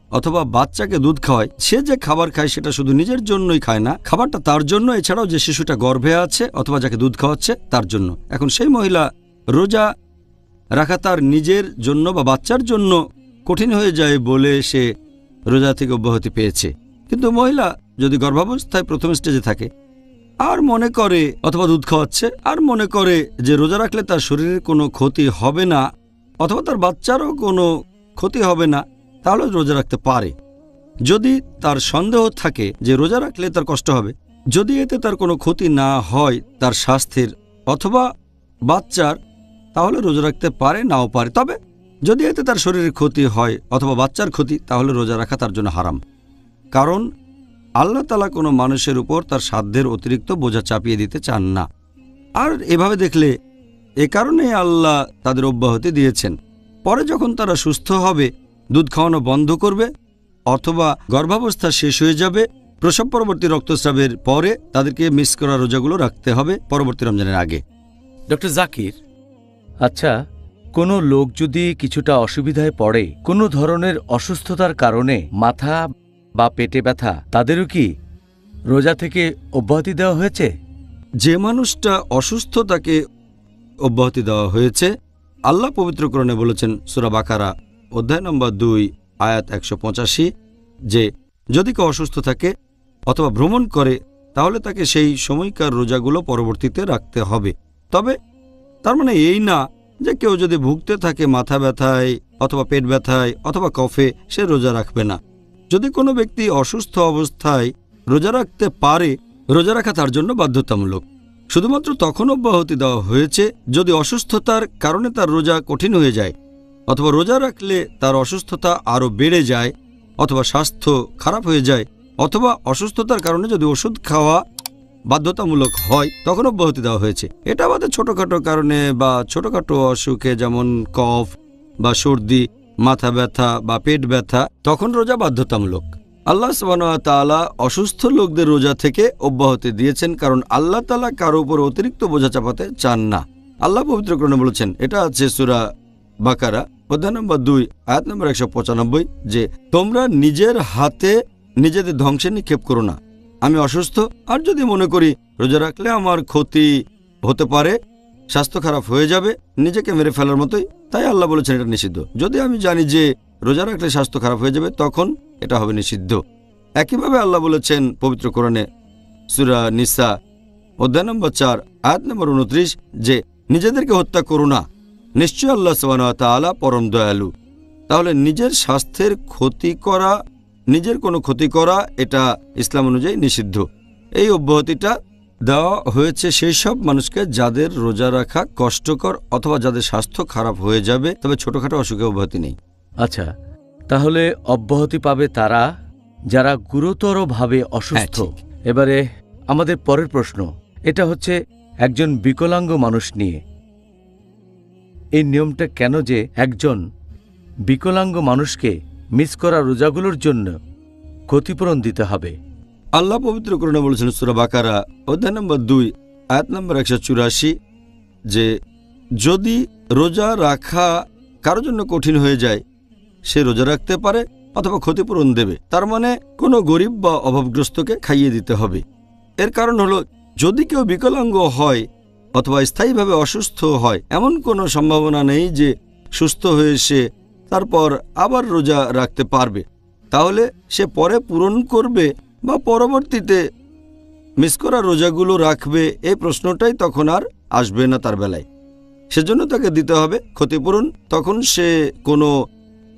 অথবা বাচ্চাকে দুধ খাওয়ায়, সে যে খাবার খায় সেটা শুধু নিজের জন্যই খায় না, খাবারটা তার জন্য, এছাড়াও যে শিশুটা গর্ভে আছে অথবা যাকে দুধ খাওয়াচ্ছে তার জন্য। এখন সেই মহিলা রোজা রাখা তার নিজের জন্য বা বাচ্চার জন্য কঠিন হয়ে যায় বলে সে রোজা থেকে অব্যাহতি পেয়েছে। কিন্তু মহিলা যদি গর্ভাবস্থায় প্রথম স্টেজে থাকে আর মনে করে, অথবা দুধ খাওয়াচ্ছে আর মনে করে যে রোজা রাখলে তার শরীরের কোনো ক্ষতি হবে না অথবা তার বাচ্চারও কোনো ক্ষতি হবে না, তাহলে রোজা রাখতে পারে। যদি তার সন্দেহ থাকে যে রোজা রাখলে তার কষ্ট হবে, যদি এতে তার কোনো ক্ষতি না হয় তার স্বাস্থ্যের অথবা বাচ্চার, তাহলে রোজা রাখতে পারে, নাও পারে। তবে যদি এতে তার শরীরের ক্ষতি হয় অথবা বাচ্চার ক্ষতি, তাহলে রোজা রাখা তার জন্য হারাম। কারণ আল্লাহ তাআলা কোনো মানুষের উপর তার সাধ্যের অতিরিক্ত বোঝা চাপিয়ে দিতে চান না। আর এভাবে দেখলে এ কারণে আল্লাহ তাদের অব্যাহতি দিয়েছেন। পরে যখন তারা সুস্থ হবে, দুধ খাওয়ানো বন্ধ করবে অথবা গর্ভাবস্থা শেষ হয়ে যাবে, প্রসব পরবর্তী রক্তস্রাবের পরে তাদেরকে মিস করা রোজাগুলো রাখতে হবে পরবর্তী রমজানের আগে। ডক্টর জাকির, আচ্ছা, কোনো লোক যদি কিছুটা অসুবিধায় পড়ে, কোনো ধরনের অসুস্থতার কারণে মাথা বা পেটে ব্যথা, তাদেরও কি রোজা থেকে অব্যাহতি দেওয়া হয়েছে? যে মানুষটা অসুস্থ তাকে অব্যাহতি দেওয়া হয়েছে। আল্লাহ পবিত্র কোরআনে বলেছেন সূরা বাকারা অধ্যায় নম্বর 2 আয়াত 185 যে যদি কেউ অসুস্থ থাকে অথবা ভ্রমণ করে তাহলে তাকে সেই সময়কার রোজাগুলো পরবর্তীতে রাখতে হবে। তবে তার মানে এই না যে কেউ যদি ভুগতে থাকে মাথা ব্যথায় অথবা পেট ব্যথায় অথবা কফে, সে রোজা রাখবে না। যদি কোনো ব্যক্তি অসুস্থ অবস্থায় রোজা রাখতে পারে, রোজা রাখা তার জন্য বাধ্যতামূলক। শুধুমাত্র তখন অব্যাহতি দেওয়া হয়েছে যদি অসুস্থতার কারণে তার রোজা কঠিন হয়ে যায় অথবা রোজা রাখলে তার অসুস্থতা আরও বেড়ে যায় অথবা স্বাস্থ্য খারাপ হয়ে যায় অথবা অসুস্থতার কারণে যদি ওষুধ খাওয়া বাধ্যতামূলক হয়, তখন অব্যাহতি দেওয়া হয়েছে। এটা আমাদের ছোটোখাটো কারণে বা ছোটোখাটো অসুখে যেমন কফ বা সর্দি, মাথা ব্যথা বা পেট ব্যথা, তখন রোজা বাধ্যতামূলক। আল্লাহ সুবহানাহু ওয়া তাআলা অসুস্থ লোকদের রোজা থেকে অব্যাহতি দিয়েছেন, কারণ আল্লাহ তাআলা কারো উপর অতিরিক্ত বোঝা চাপাতে চান না। আল্লাহ পবিত্র কোরআনে বলেছেন, এটা আছে সূরা বাকারা অধ্যায় নম্বর 2 আয়াত নম্বর 195 যে তোমরা নিজের হাতে নিজেদের ধ্বংসে নিক্ষেপ করো না। আমি অসুস্থ আর যদি মনে করি রোজা রাখলে আমার ক্ষতি হতে পারে, স্বাস্থ্য খারাপ হয়ে যাবে, নিজেকে মেরে ফেলার মতোই, তাই আল্লাহ বলেছেন এটা নিষিদ্ধ। যদি আমি জানি যে রোজা রাখলে স্বাস্থ্য খারাপ হয়ে যাবে, তখন এটা হবে নিষিদ্ধ। একইভাবে আল্লাহ বলেছেন পবিত্র কোরআনে সূরা নিসা অধ্যায় নম্বর 4 আয়াত নম্বর 29 যে নিজেদেরকে হত্যা করো না, নিশ্চয় আল্লাহ সুবহানাহু ওয়া তাআলা পরম দয়ালু। তাহলে নিজের স্বাস্থ্যের ক্ষতি করা, নিজের কোনো ক্ষতি করা, এটা ইসলাম অনুযায়ী নিষিদ্ধ। এই অব্যাহতিটা দেওয়া হয়েছে সেই সব মানুষকে যাদের রোজা রাখা কষ্টকর অথবা যাদের স্বাস্থ্য খারাপ হয়ে যাবে, তবে ছোটখাটো অসুখে অব্যাহতি নেই। আচ্ছা, তাহলে অব্যাহতি পাবে তারা যারা গুরুতরভাবে অসুস্থ। এবারে আমাদের পরের প্রশ্ন, এটা হচ্ছে একজন বিকলাঙ্গ মানুষ নিয়ে। এই নিয়মটা কেন যে একজন বিকলাঙ্গ মানুষকে মিস করা রোজাগুলোর জন্য ক্ষতিপূরণ দিতে হবে? আল্লাহ পবিত্র কোরআনে বলেছেন সূরা বাকারা অধ্যায় নম্বর 2 আয়াত নম্বর 184 যে যদি রোজা রাখা কারোর জন্য কঠিন হয়ে যায়, সে রোজা রাখতে পারে অথবা ক্ষতিপূরণ দেবে। তার মানে কোনো গরিব বা অভাবগ্রস্তকে খাইয়ে দিতে হবে। এর কারণ হলো যদি কেউ বিকলাঙ্গ হয় অথবা স্থায়ীভাবে অসুস্থ হয়, এমন কোনো সম্ভাবনা নেই যে সুস্থ হয়ে সে তারপর আবার রোজা রাখতে পারবে। তাহলে সে পরে পূরণ করবে বা পরবর্তীতে মিস করা রোজাগুলো রাখবে, এই প্রশ্নটাই তখন আর আসবে না তার বেলায়। সেজন্য তাকে দিতে হবে ক্ষতিপূরণ। তখন সে কোনো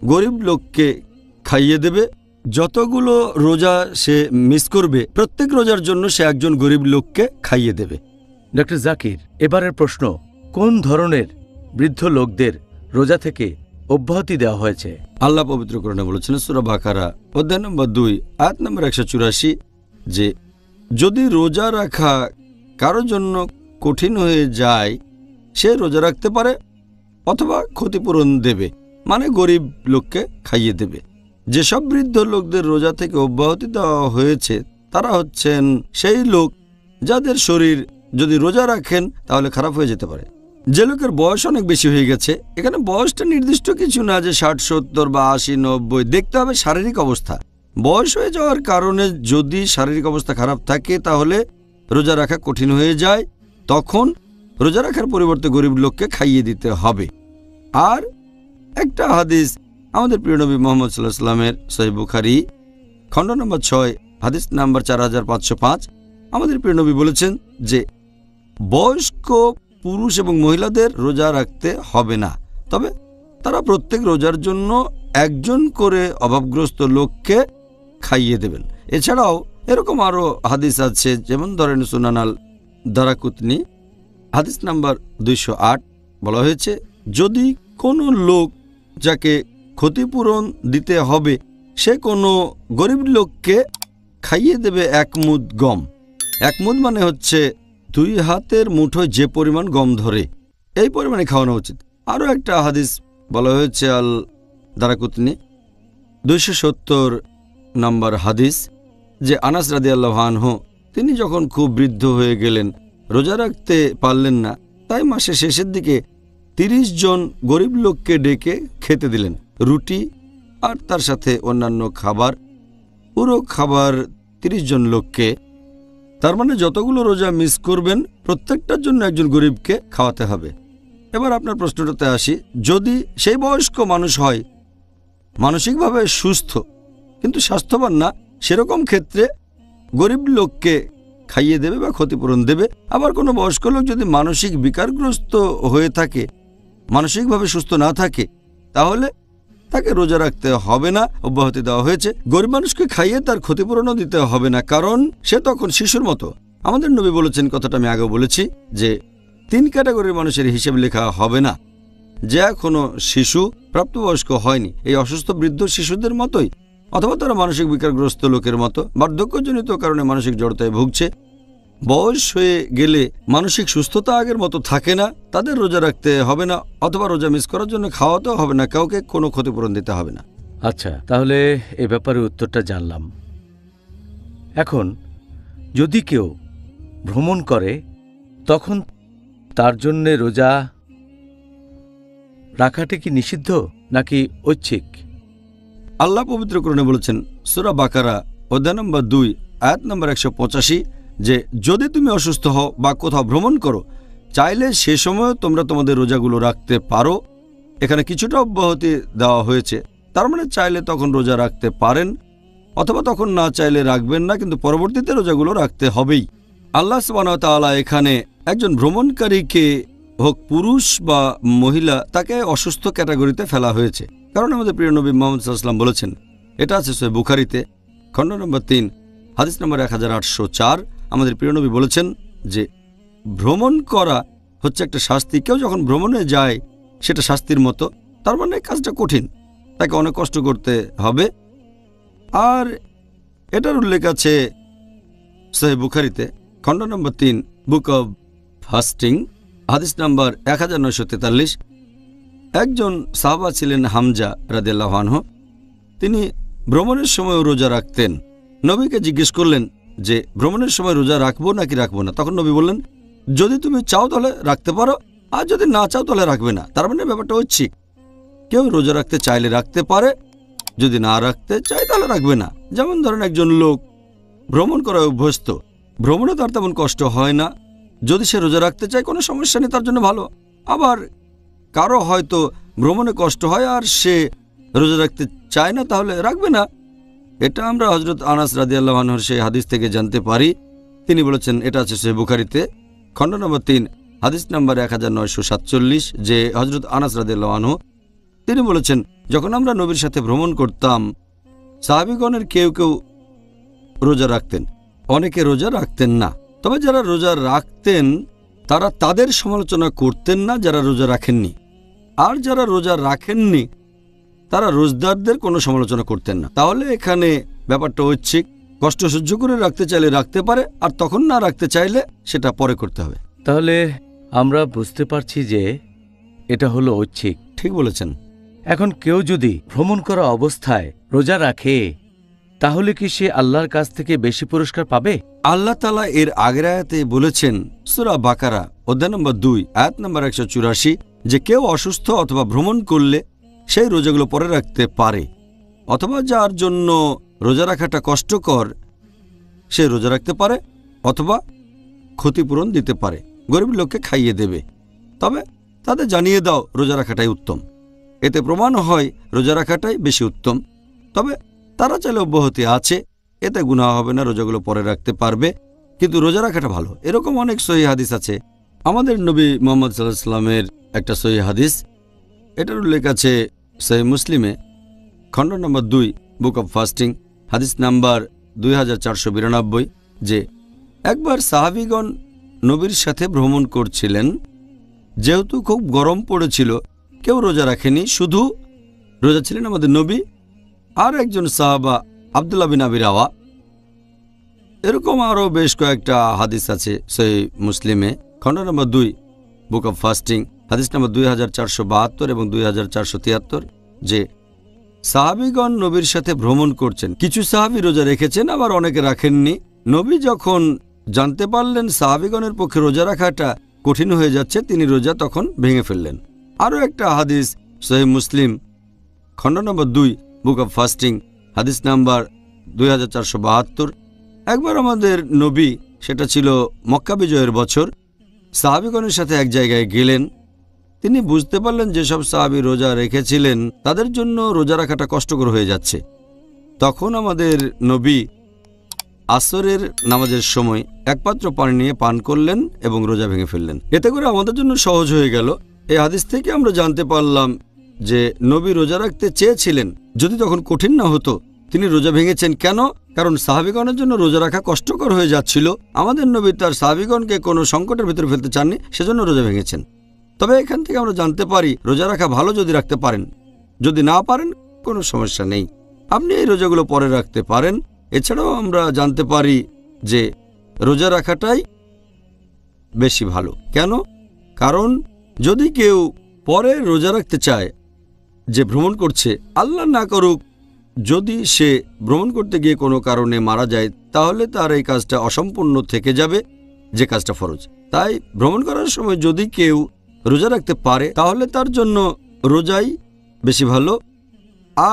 গরিব লোককে খাইয়ে দেবে। যতগুলো রোজা সে মিস করবে, প্রত্যেক রোজার জন্য সে একজন গরিব লোককে খাইয়ে দেবে। ডক্টর জাকির, এবারের প্রশ্ন, কোন ধরনের বৃদ্ধ লোকদের রোজা থেকে অব্যাহতি দেওয়া হয়েছে? আল্লাহ পবিত্র কোরআনে বলেছেন সূরা বাকারা অধ্যায় নম্বর 2 আয়াত নম্বর 184 যে যদি রোজা রাখা কারোর জন্য কঠিন হয়ে যায়, সে রোজা রাখতে পারে অথবা ক্ষতিপূরণ দেবে, মানে গরিব লোককে খাইয়ে দেবে। যেসব বৃদ্ধ লোকদের রোজা থেকে অব্যাহতি দেওয়া হয়েছে তারা হচ্ছেন সেই লোক যাদের শরীর যদি রোজা রাখেন তাহলে খারাপ হয়ে যেতে পারে। যে লোকের বয়স অনেক বেশি হয়ে গেছে, এখানে বয়সটা নির্দিষ্ট কিছু না যে 60, 70 বা 80, 90, দেখতে হবে শারীরিক অবস্থা। বয়স হয়ে যাওয়ার কারণে যদি শারীরিক অবস্থা খারাপ থাকে তাহলে রোজা রাখা কঠিন হয়ে যায়, তখন রোজা রাখার পরিবর্তে গরিব লোককে খাইয়ে দিতে হবে। আর একটা হাদিস আমাদের প্রিয় নবী মুহাম্মদ সাল্লাল্লাহু আলাইহি ওয়াসাল্লামের সহিহ বুখারী খণ্ড নম্বর 6 হাদিস নাম্বার 4505, আমাদের প্রিয় নবী বলেছেন যে বয়স্ক পুরুষ এবং মহিলাদের রোজা রাখতে হবে না, তবে তারা প্রত্যেক রোজার জন্য একজন করে অভাবগ্রস্ত লোককে খাইয়ে দেবেন। এছাড়াও এরকম আরও হাদিস আছে, যেমন ধরেন সুনান আল দারাকুতনি হাদিস নাম্বার 208 বলা হয়েছে, যদি কোনো লোক যাকে ক্ষতিপূরণ দিতে হবে সে কোনো গরিব লোককে খাইয়ে দেবে 1 মুদ গম। 1 মুদ মানে হচ্ছে 2 হাতের মুঠোয় যে পরিমাণ গম ধরে, এই পরিমাণে খাওয়ানো উচিত। আরও একটা হাদিস বলা হয়েছে আল দারাকুতনি 270 নম্বর হাদিস, যে আনাস রাদিয়াল্লাহু আনহু তিনি যখন খুব বৃদ্ধ হয়ে গেলেন, রোজা রাখতে পারলেন না, তাই মাসের শেষের দিকে 30 জন গরিব লোককে ডেকে খেতে দিলেন, রুটি আর তার সাথে অন্যান্য খাবার, পুরো খাবার 30 জন লোককে। তার মানে যতগুলো রোজা মিস করবেন প্রত্যেকটার জন্য একজন গরিবকে খাওয়াতে হবে। এবার আপনার প্রশ্নটাতে আসি, যদি সেই বয়স্ক মানুষ হয়, মানসিকভাবে সুস্থ কিন্তু স্বাস্থ্যবান না, সেরকম ক্ষেত্রে গরিব লোককে খাইয়ে দেবে বা ক্ষতিপূরণ দেবে। আবার কোনো বয়স্ক লোক যদি মানসিক বিকারগ্রস্ত হয়ে থাকে, মানসিকভাবে সুস্থ না থাকে, তাহলে তাকে রোজা রাখতে হবে না, অব্যাহতি দেওয়া হয়েছে। গরিব মানুষকে খাইয়ে তার ক্ষতিপূরণও দিতে হবে না, কারণ সে তখন শিশুর মতো। আমাদের নবী বলেছেন, কথাটা আমি আগেও বলেছি, যে 3 ক্যাটাগরির মানুষের হিসেব লেখা হবে না। যে এখনো শিশু, প্রাপ্তবয়স্ক হয়নি, এই অসুস্থ বৃদ্ধ শিশুদের মতোই, অথবা তারা মানসিক বিকারগ্রস্ত লোকের মতো, বার্ধক্যজনিত কারণে মানসিক জড়তায় ভুগছে। বয়স হয়ে গেলে মানসিক সুস্থতা আগের মতো থাকে না, তাদের রোজা রাখতে হবে না, অথবা রোজা মিস করার জন্য খাওয়াতেও হবে না, কাউকে কোনো ক্ষতিপূরণ দিতে হবে না। আচ্ছা, তাহলে এ ব্যাপারে উত্তরটা জানলাম। এখন যদি কেউ ভ্রমণ করে তখন তার জন্যে রোজা রাখাটা কি নিষিদ্ধ নাকি ঐচ্ছিক? আল্লাহ পবিত্র কোরআনে বলেছেন সূরা বাকারা অধ্যায় নম্বর 2 আয়াত নম্বর 185, যে যদি তুমি অসুস্থ হও বা কোথাও ভ্রমণ করো, চাইলে সে সময় তোমরা তোমাদের রোজাগুলো রাখতে পারো। এখানে কিছুটা অব্যাহতি দেওয়া হয়েছে, তার মানে চাইলে তখন রোজা রাখতে পারেন, অথবা তখন না চাইলে রাখবেন না, কিন্তু পরবর্তীতে রোজাগুলো রাখতে হবেই। আল্লাহ সুবহানাহু ওয়া তাআলা এখানে একজন ভ্রমণকারীকে, হোক পুরুষ বা মহিলা, তাকে অসুস্থ ক্যাটাগরিতে ফেলা হয়েছে, কারণ আমাদের প্রিয় নবী মুহাম্মদ সাল্লাল্লাহু আলাইহি ওয়াসাল্লাম বলেছেন, এটা আছে সহিহ বুখারীতে খণ্ড নম্বর 3 হাদিস নম্বর 1804, আমাদের প্রিয় নবী বলেছেন যে ভ্রমণ করা হচ্ছে একটা শাস্তি। কেউ যখন ভ্রমণে যায় সেটা শাস্তির মতো, তার মানে কাজটা কঠিন, তাকে অনেক কষ্ট করতে হবে। আর এটার উল্লেখ আছে সহিহ বুখারীতে খণ্ড নম্বর 3 বুক অব ফাস্টিং হাদিস নাম্বার 1943। একজন সাহাবা ছিলেন হামজা রাদিয়াল্লাহু আনহু, তিনি ভ্রমণের সময় রোজা রাখতেন। নবীকে জিজ্ঞেস করলেন যে ভ্রমণের সময় রোজা রাখবো নাকি রাখবো না। তখন নবী বললেন, যদি তুমি চাও তাহলে রাখতে পারো, আর যদি না চাও তাহলে রাখবে না। তার মানে ব্যাপারটা হচ্ছে কেউ রোজা রাখতে চাইলে রাখতে পারে, যদি না রাখতে চায় তাহলে রাখবে না। যেমন ধরেন একজন লোক ভ্রমণ করায় অভ্যস্ত, ভ্রমণে তার তেমন কষ্ট হয় না, যদি সে রোজা রাখতে চায় কোনো সমস্যা নেই, তার জন্য ভালো। আবার কারো হয়তো ভ্রমণে কষ্ট হয় আর সে রোজা রাখতে চায় না, তাহলে রাখবে না। এটা আমরা হযরত আনাস রাদিয়াল্লাহু আনহুর সেই হাদিস থেকে জানতে পারি। তিনি বলেছেন, এটা আছে সহিহ বুখারীতে খণ্ড নম্বর 3 হাদিস নাম্বার 1947, যে হযরত আনাস রাদিয়াল্লাহু আনহু তিনি বলেছেন, যখন আমরা নবীর সাথে ভ্রমণ করতাম, সাহাবীগণের কেউ কেউ রোজা রাখতেন, অনেকে রোজা রাখতেন না। তবে যারা রোজা রাখতেন তারা তাদের সমালোচনা করতেন না যারা রোজা রাখেননি, আর যারা রোজা রাখেননি তারা রোজদারদের কোনো সমালোচনা করতেন না। তাহলে এখানে ব্যাপারটা ঐচ্ছিক, কষ্ট সহ্য করে রাখতে চাইলে রাখতে পারে, আর তখন না রাখতে চাইলে সেটা পরে করতে হবে। তাহলে আমরা বুঝতে পারছি যে এটা হলো ঐচ্ছিক। ঠিক বলেছেন। এখন কেউ যদি ভ্রমণ করা অবস্থায় রোজা রাখে তাহলে কি সে আল্লাহর কাছ থেকে বেশি পুরস্কার পাবে? আল্লাহ তাআলা এর আগের আয়াতে বলেছেন, সূরা বাকারা অধ্যায় নম্বর 2 আয়াত নম্বর 184, যে কেউ অসুস্থ অথবা ভ্রমণ করলে সেই রোজাগুলো পরে রাখতে পারে, অথবা যার জন্য রোজা রাখাটা কষ্টকর সে রোজা রাখতে পারে, অথবা ক্ষতিপূরণ দিতে পারে, গরিব লোককে খাইয়ে দেবে। তবে তাদের জানিয়ে দাও রোজা রাখাটাই উত্তম। এতে প্রমাণ হয় রোজা রাখাটাই বেশি উত্তম। তবে তারা চাইলে অব্যাহতি আছে, এতে গুনাহ হবে না, রোজাগুলো পরে রাখতে পারবে, কিন্তু রোজা রাখাটা ভালো। এরকম অনেক সহিহ হাদিস আছে। আমাদের নবী মুহাম্মদ সাল্লাল্লাহু আলাইহি ওয়াসাল্লামের একটা সহিহ হাদিস, এটার উল্লেখ আছে সহিহ মুসলিমে খণ্ড নম্বর 2 বুক অব ফাস্টিং হাদিস নাম্বার 2492, যে একবার সাহাবীগণ নবীর সাথে ভ্রমণ করছিলেন। যেহেতু খুব গরম পড়েছিল, কেউ রোজা রাখেনি, শুধু রোজা ছিলেন আমাদের নবী আর একজন সাহাবা আব্দুল্লাহ বিন আবি রাওয়া। এরকম আরও বেশ কয়েকটা হাদিস আছে সহিহ মুসলিমে খণ্ড নম্বর 2 বুক অব ফাস্টিং হাদিস নম্বর 2472 এবং 2473, যে সাহাবীগণ নবীর সাথে ভ্রমণ করছেন। কিছু সাহাবী রোজা রেখেছেন, আবার অনেকে রাখেননি। নবী যখন জানতে পারলেন সাহাবীগণের পক্ষে রোজা রাখাটা কঠিন হয়ে যাচ্ছে, তিনি রোজা তখন ভেঙে ফেললেন। আরও একটা হাদিস সহিহ মুসলিম খণ্ড নম্বর 2 বুক অব ফাস্টিং হাদিস নাম্বার 2472, একবার আমাদের নবী, সেটা ছিল মক্কা বিজয়ের বছর, সাহাবীগণের সাথে এক জায়গায় গেলেন। তিনি বুঝতে পারলেন যেসব সাহাবী রোজা রেখেছিলেন তাদের জন্য রোজা রাখাটা কষ্টকর হয়ে যাচ্ছে। তখন আমাদের নবী আসরের নামাজের সময় এক পাত্র পানি নিয়ে পান করলেন এবং রোজা ভেঙে ফেললেন। এতে করে আমাদের জন্য সহজ হয়ে গেল। এই হাদিস থেকে আমরা জানতে পারলাম যে নবী রোজা রাখতে চেয়েছিলেন, যদি তখন কঠিন না হতো তিনি রোজা ভেঙেছেন। কেন? কারণ সাহাবীগণের জন্য রোজা রাখা কষ্টকর হয়ে যাচ্ছিল। আমাদের নবী তার সাহাবীগণকে কোনো সংকটের ভিতরে ফেলতে চাননি, সেজন্য রোজা ভেঙেছেন। তবে এখান থেকে আমরা জানতে পারি রোজা রাখা ভালো যদি রাখতে পারেন, যদি না পারেন কোনো সমস্যা নেই, আপনি এই রোজাগুলো পরে রাখতে পারেন। এছাড়াও আমরা জানতে পারি যে রোজা রাখাটাই বেশি ভালো। কেন? কারণ যদি কেউ পরে রোজা রাখতে চায়, যে ভ্রমণ করছে, আল্লাহ না করুক যদি সে ভ্রমণ করতে গিয়ে কোনো কারণে মারা যায়, তাহলে তার এই কাজটা অসম্পূর্ণ থেকে যাবে, যে কাজটা ফরজ। তাই ভ্রমণ করার সময় যদি কেউ রোজা রাখতে পারে তাহলে তার জন্য রোজাই বেশি ভালো।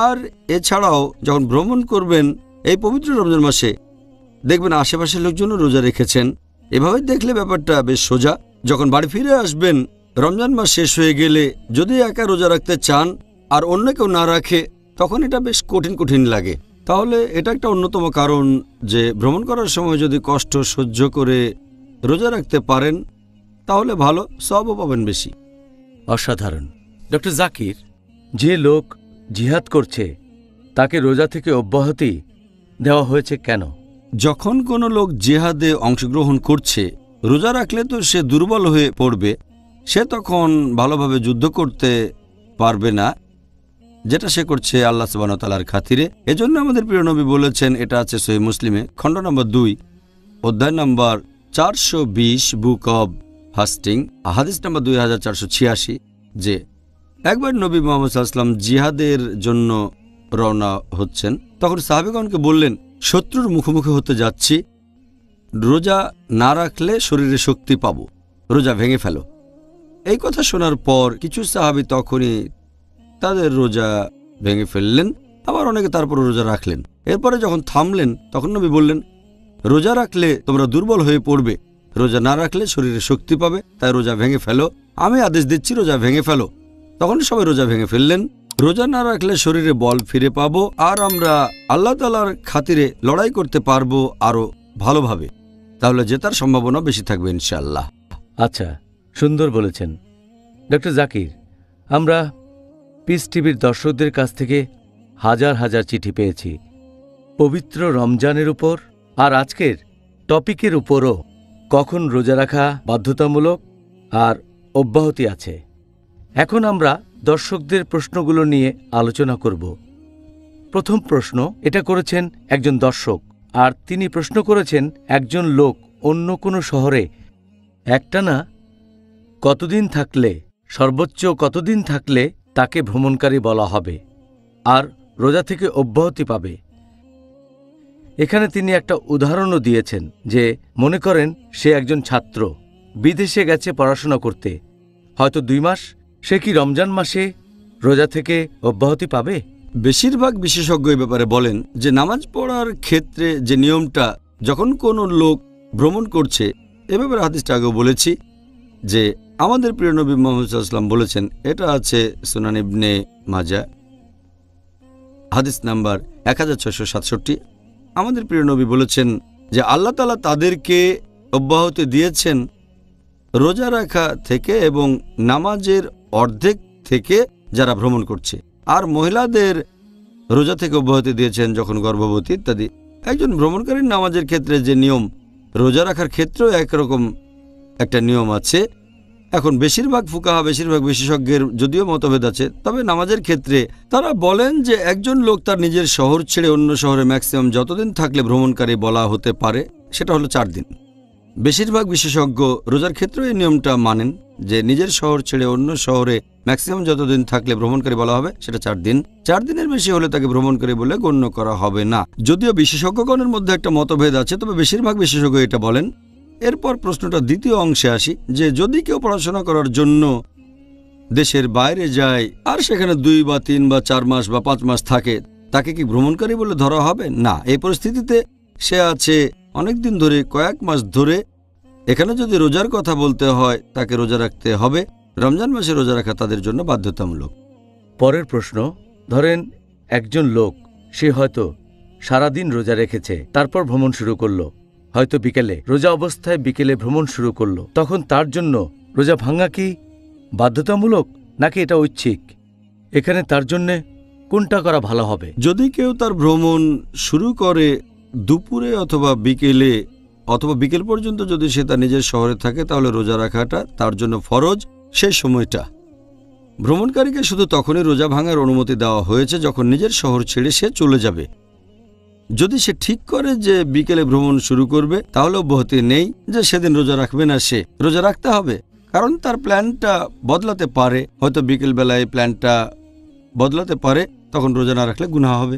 আর এছাড়াও যখন ভ্রমণ করবেন এই পবিত্র রমজান মাসে, দেখবেন আশেপাশের লোকজনও রোজা রেখেছেন। এভাবে দেখলে ব্যাপারটা বেশ সোজা। যখন বাড়ি ফিরে আসবেন রমজান মাস শেষ হয়ে গেলে, যদি একা রোজা রাখতে চান আর অন্য কেউ না রাখে, তখন এটা বেশ কঠিন কঠিন লাগে। তাহলে এটা একটা অন্যতম কারণ যে ভ্রমণ করার সময় যদি কষ্ট সহ্য করে রোজা রাখতে পারেন তাহলে ভালো, সওয়াবও পাবেন বেশি। অসাধারণ। ডক্টর জাকির, যে লোক জিহাদ করছে তাকে রোজা থেকে অব্যাহতি দেওয়া হয়েছে কেন? যখন কোনো লোক জিহাদে অংশগ্রহণ করছে, রোজা রাখলে তো সে দুর্বল হয়ে পড়বে, সে তখন ভালোভাবে যুদ্ধ করতে পারবে না, যেটা সে করছে আল্লাহ সুবহানাহু ওয়া তাআলার খাতিরে। এজন্য আমাদের প্রিয় নবী বলেছেন, এটা আছে সহিহ মুসলিমে খণ্ড নম্বর 2 অধ্যায় নম্বর 420 বুক অব ফাস্টিং হাদিস নম্বর 2486, যে একবার নবী মুহাম্মদ সাল্লাল্লাহু আলাইহি ওয়াসাল্লাম জিহাদের জন্য রওনা হচ্ছেন। তখন সাহাবীগণকে বললেন, শত্রুর মুখোমুখি হতে যাচ্ছি, রোজা না রাখলে শরীরে শক্তি পাবো, রোজা ভেঙে ফেলো। এই কথা শোনার পর কিছু সাহাবী তখনই তাদের রোজা ভেঙে ফেললেন, আবার অনেকে তারপর রোজা রাখলেন। এরপরে যখন থামলেন তখন নবী বললেন, রোজা রাখলে তোমরা দুর্বল হয়ে পড়বে, রোজা না রাখলে শরীরে শক্তি পাবে, তাই রোজা ভেঙে ফেলো। আমি আদেশ দিচ্ছি, রোজা ভেঙে ফেলো। তখন সবাই রোজা ভেঙে ফেললেন। রোজা না রাখলে শরীরে বল ফিরে পাবো আর আমরা আল্লাহ তাআলার খাতিরে লড়াই করতে পারবো আরো ভালোভাবে, তাহলে জেতার সম্ভাবনা বেশি থাকবে ইনশাআল্লাহ। আচ্ছা, সুন্দর বলেছেন ডক্টর জাকির। আমরা পিস টিভির দর্শকদের কাছ থেকে হাজার হাজার চিঠি পেয়েছি পবিত্র রমজানের উপর আর আজকের টপিকের উপরও, কখন রোজা রাখা বাধ্যতামূলক আর অব্যাহতি আছে। এখন আমরা দর্শকদের প্রশ্নগুলো নিয়ে আলোচনা করব। প্রথম প্রশ্ন এটা করেছেন একজন দর্শক, আর তিনি প্রশ্ন করেছেন একজন লোক অন্য কোনো শহরে একটানা কতদিন থাকলে, সর্বোচ্চ কতদিন থাকলে তাকে ভ্রমণকারী বলা হবে আর রোজা থেকে অব্যাহতি পাবে। এখানে তিনি একটা উদাহরণও দিয়েছেন যে মনে করেন সে একজন ছাত্র, বিদেশে গেছে পড়াশোনা করতে, হয়তো 2 মাস, সে কি রমজান মাসে রোজা থেকে অব্যাহতি পাবে? বেশিরভাগ বিশেষজ্ঞ এই ব্যাপারে বলেন যে নামাজ পড়ার ক্ষেত্রে যে নিয়মটা, যখন কোনো লোক ভ্রমণ করছে, এ ব্যাপারে হাদিসটা আগেও বলেছি যে আমাদের প্রিয় নবী মুহাম্মদ সাল্লাল্লাহু আলাইহি ওয়াসাল্লাম বলেছেন, এটা আছে সুনান ইবনে মাজাহ হাদিস নাম্বার 1667। আমাদের প্রিয় নবী বলেছেন যে আল্লাহ তাআলা তাদেরকে অব্যাহতি দিয়েছেন রোজা রাখা থেকে এবং নামাজের অর্ধেক থেকে যারা ভ্রমণ করছে, আর মহিলাদের রোজা থেকে অব্যাহতি দিয়েছেন যখন গর্ভবতী ইত্যাদি। একজন ভ্রমণকারীর নামাজের ক্ষেত্রে যে নিয়ম, রোজা রাখার ক্ষেত্রেও একরকম একটা নিয়ম আছে। এখন বেশিরভাগ ফুকাহা, বেশিরভাগ বিশেষজ্ঞের যদিও মতভেদ আছে, তবে নামাজের ক্ষেত্রে তারা বলেন যে একজন লোক তার নিজের শহর ছেড়ে অন্য শহরে ম্যাক্সিমাম যতদিন থাকলে ভ্রমণকারী বলা হতে পারে সেটা হলো 4 দিন। বেশিরভাগ বিশেষজ্ঞ রোজার ক্ষেত্রেও এই নিয়মটা মানেন যে নিজের শহর ছেড়ে অন্য শহরে ম্যাক্সিমাম যতদিন থাকলে ভ্রমণকারী বলা হবে সেটা 4 দিন। 4 দিনের বেশি হলে তাকে ভ্রমণকারী বলে গণ্য করা হবে না। যদিও বিশেষজ্ঞগণের মধ্যে একটা মতভেদ আছে, তবে বেশিরভাগ বিশেষজ্ঞ এটা বলেন। এরপর প্রশ্নটা দ্বিতীয় অংশে আসি যে যদি কেউ পড়াশোনা করার জন্য দেশের বাইরে যায় আর সেখানে 2 বা 3 বা 4 মাস বা 5 মাস থাকে, তাকে কি ভ্রমণকারী বলে ধরা হবে? না। এই পরিস্থিতিতে সে আছে অনেক দিন ধরে, কয়েক মাস ধরে। এখানে যদি রোজার কথা বলতে হয় তাকে রোজা রাখতে হবে। রমজান মাসে রোজা রাখা তাদের জন্য বাধ্যতামূলক। পরের প্রশ্ন, ধরেন একজন লোক, সে হয়তো সারাদিন রোজা রেখেছে, তারপর ভ্রমণ শুরু করলো, হয়তো বিকেলে, রোজা অবস্থায় বিকেলে ভ্রমণ শুরু করলো, তখন তার জন্য রোজা ভাঙা কি বাধ্যতামূলক নাকি এটা ঐচ্ছিক? এখানে তার জন্যে কোনটা করা ভালো হবে? যদি কেউ তার ভ্রমণ শুরু করে দুপুরে অথবা বিকেলে, অথবা বিকেল পর্যন্ত যদি সে তার নিজের শহরে থাকে, তাহলে রোজা রাখাটা তার জন্য ফরজ। সেই সময়টা ভ্রমণকারীকে শুধু তখনই রোজা ভাঙার অনুমতি দেওয়া হয়েছে যখন নিজের শহর ছেড়ে সে চলে যাবে। যদি সে ঠিক করে যে বিকেলে ভ্রমণ শুরু করবে, তাহলে অব্যাহতি নেই যে সেদিন রোজা রাখবে না। সে রোজা রাখতে হবে, কারণ তার প্ল্যানটা বদলাতে পারে। হয়তো বিকেল বেলায় প্ল্যানটা বদলাতে পারে, তখন রোজা না রাখলে গুনাহ হবে।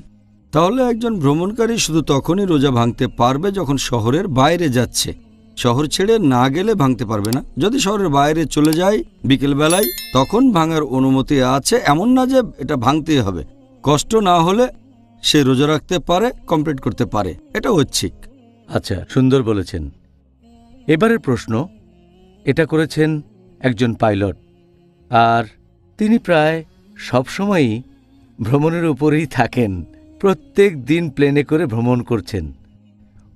তাহলে একজন ভ্রমণকারী শুধু তখনই রোজা ভাঙতে পারবে যখন শহরের বাইরে যাচ্ছে। শহর ছেড়ে না গেলে ভাঙতে পারবে না। যদি শহরের বাইরে চলে যায় বিকেল বেলায়, তখন ভাঙার অনুমতি আছে। এমন না যে এটা ভাঙতেই হবে। কষ্ট না হলে সে রোজা রাখতে পারে, কমপ্লিট করতে পারে। এটা ঐচ্ছিক। আচ্ছা, সুন্দর বলেছেন। এবারের প্রশ্ন, এটা করেছেন একজন পাইলট, আর তিনি প্রায় সবসময়ই ভ্রমণের উপরেই থাকেন। প্রত্যেক দিন প্লেনে করে ভ্রমণ করছেন,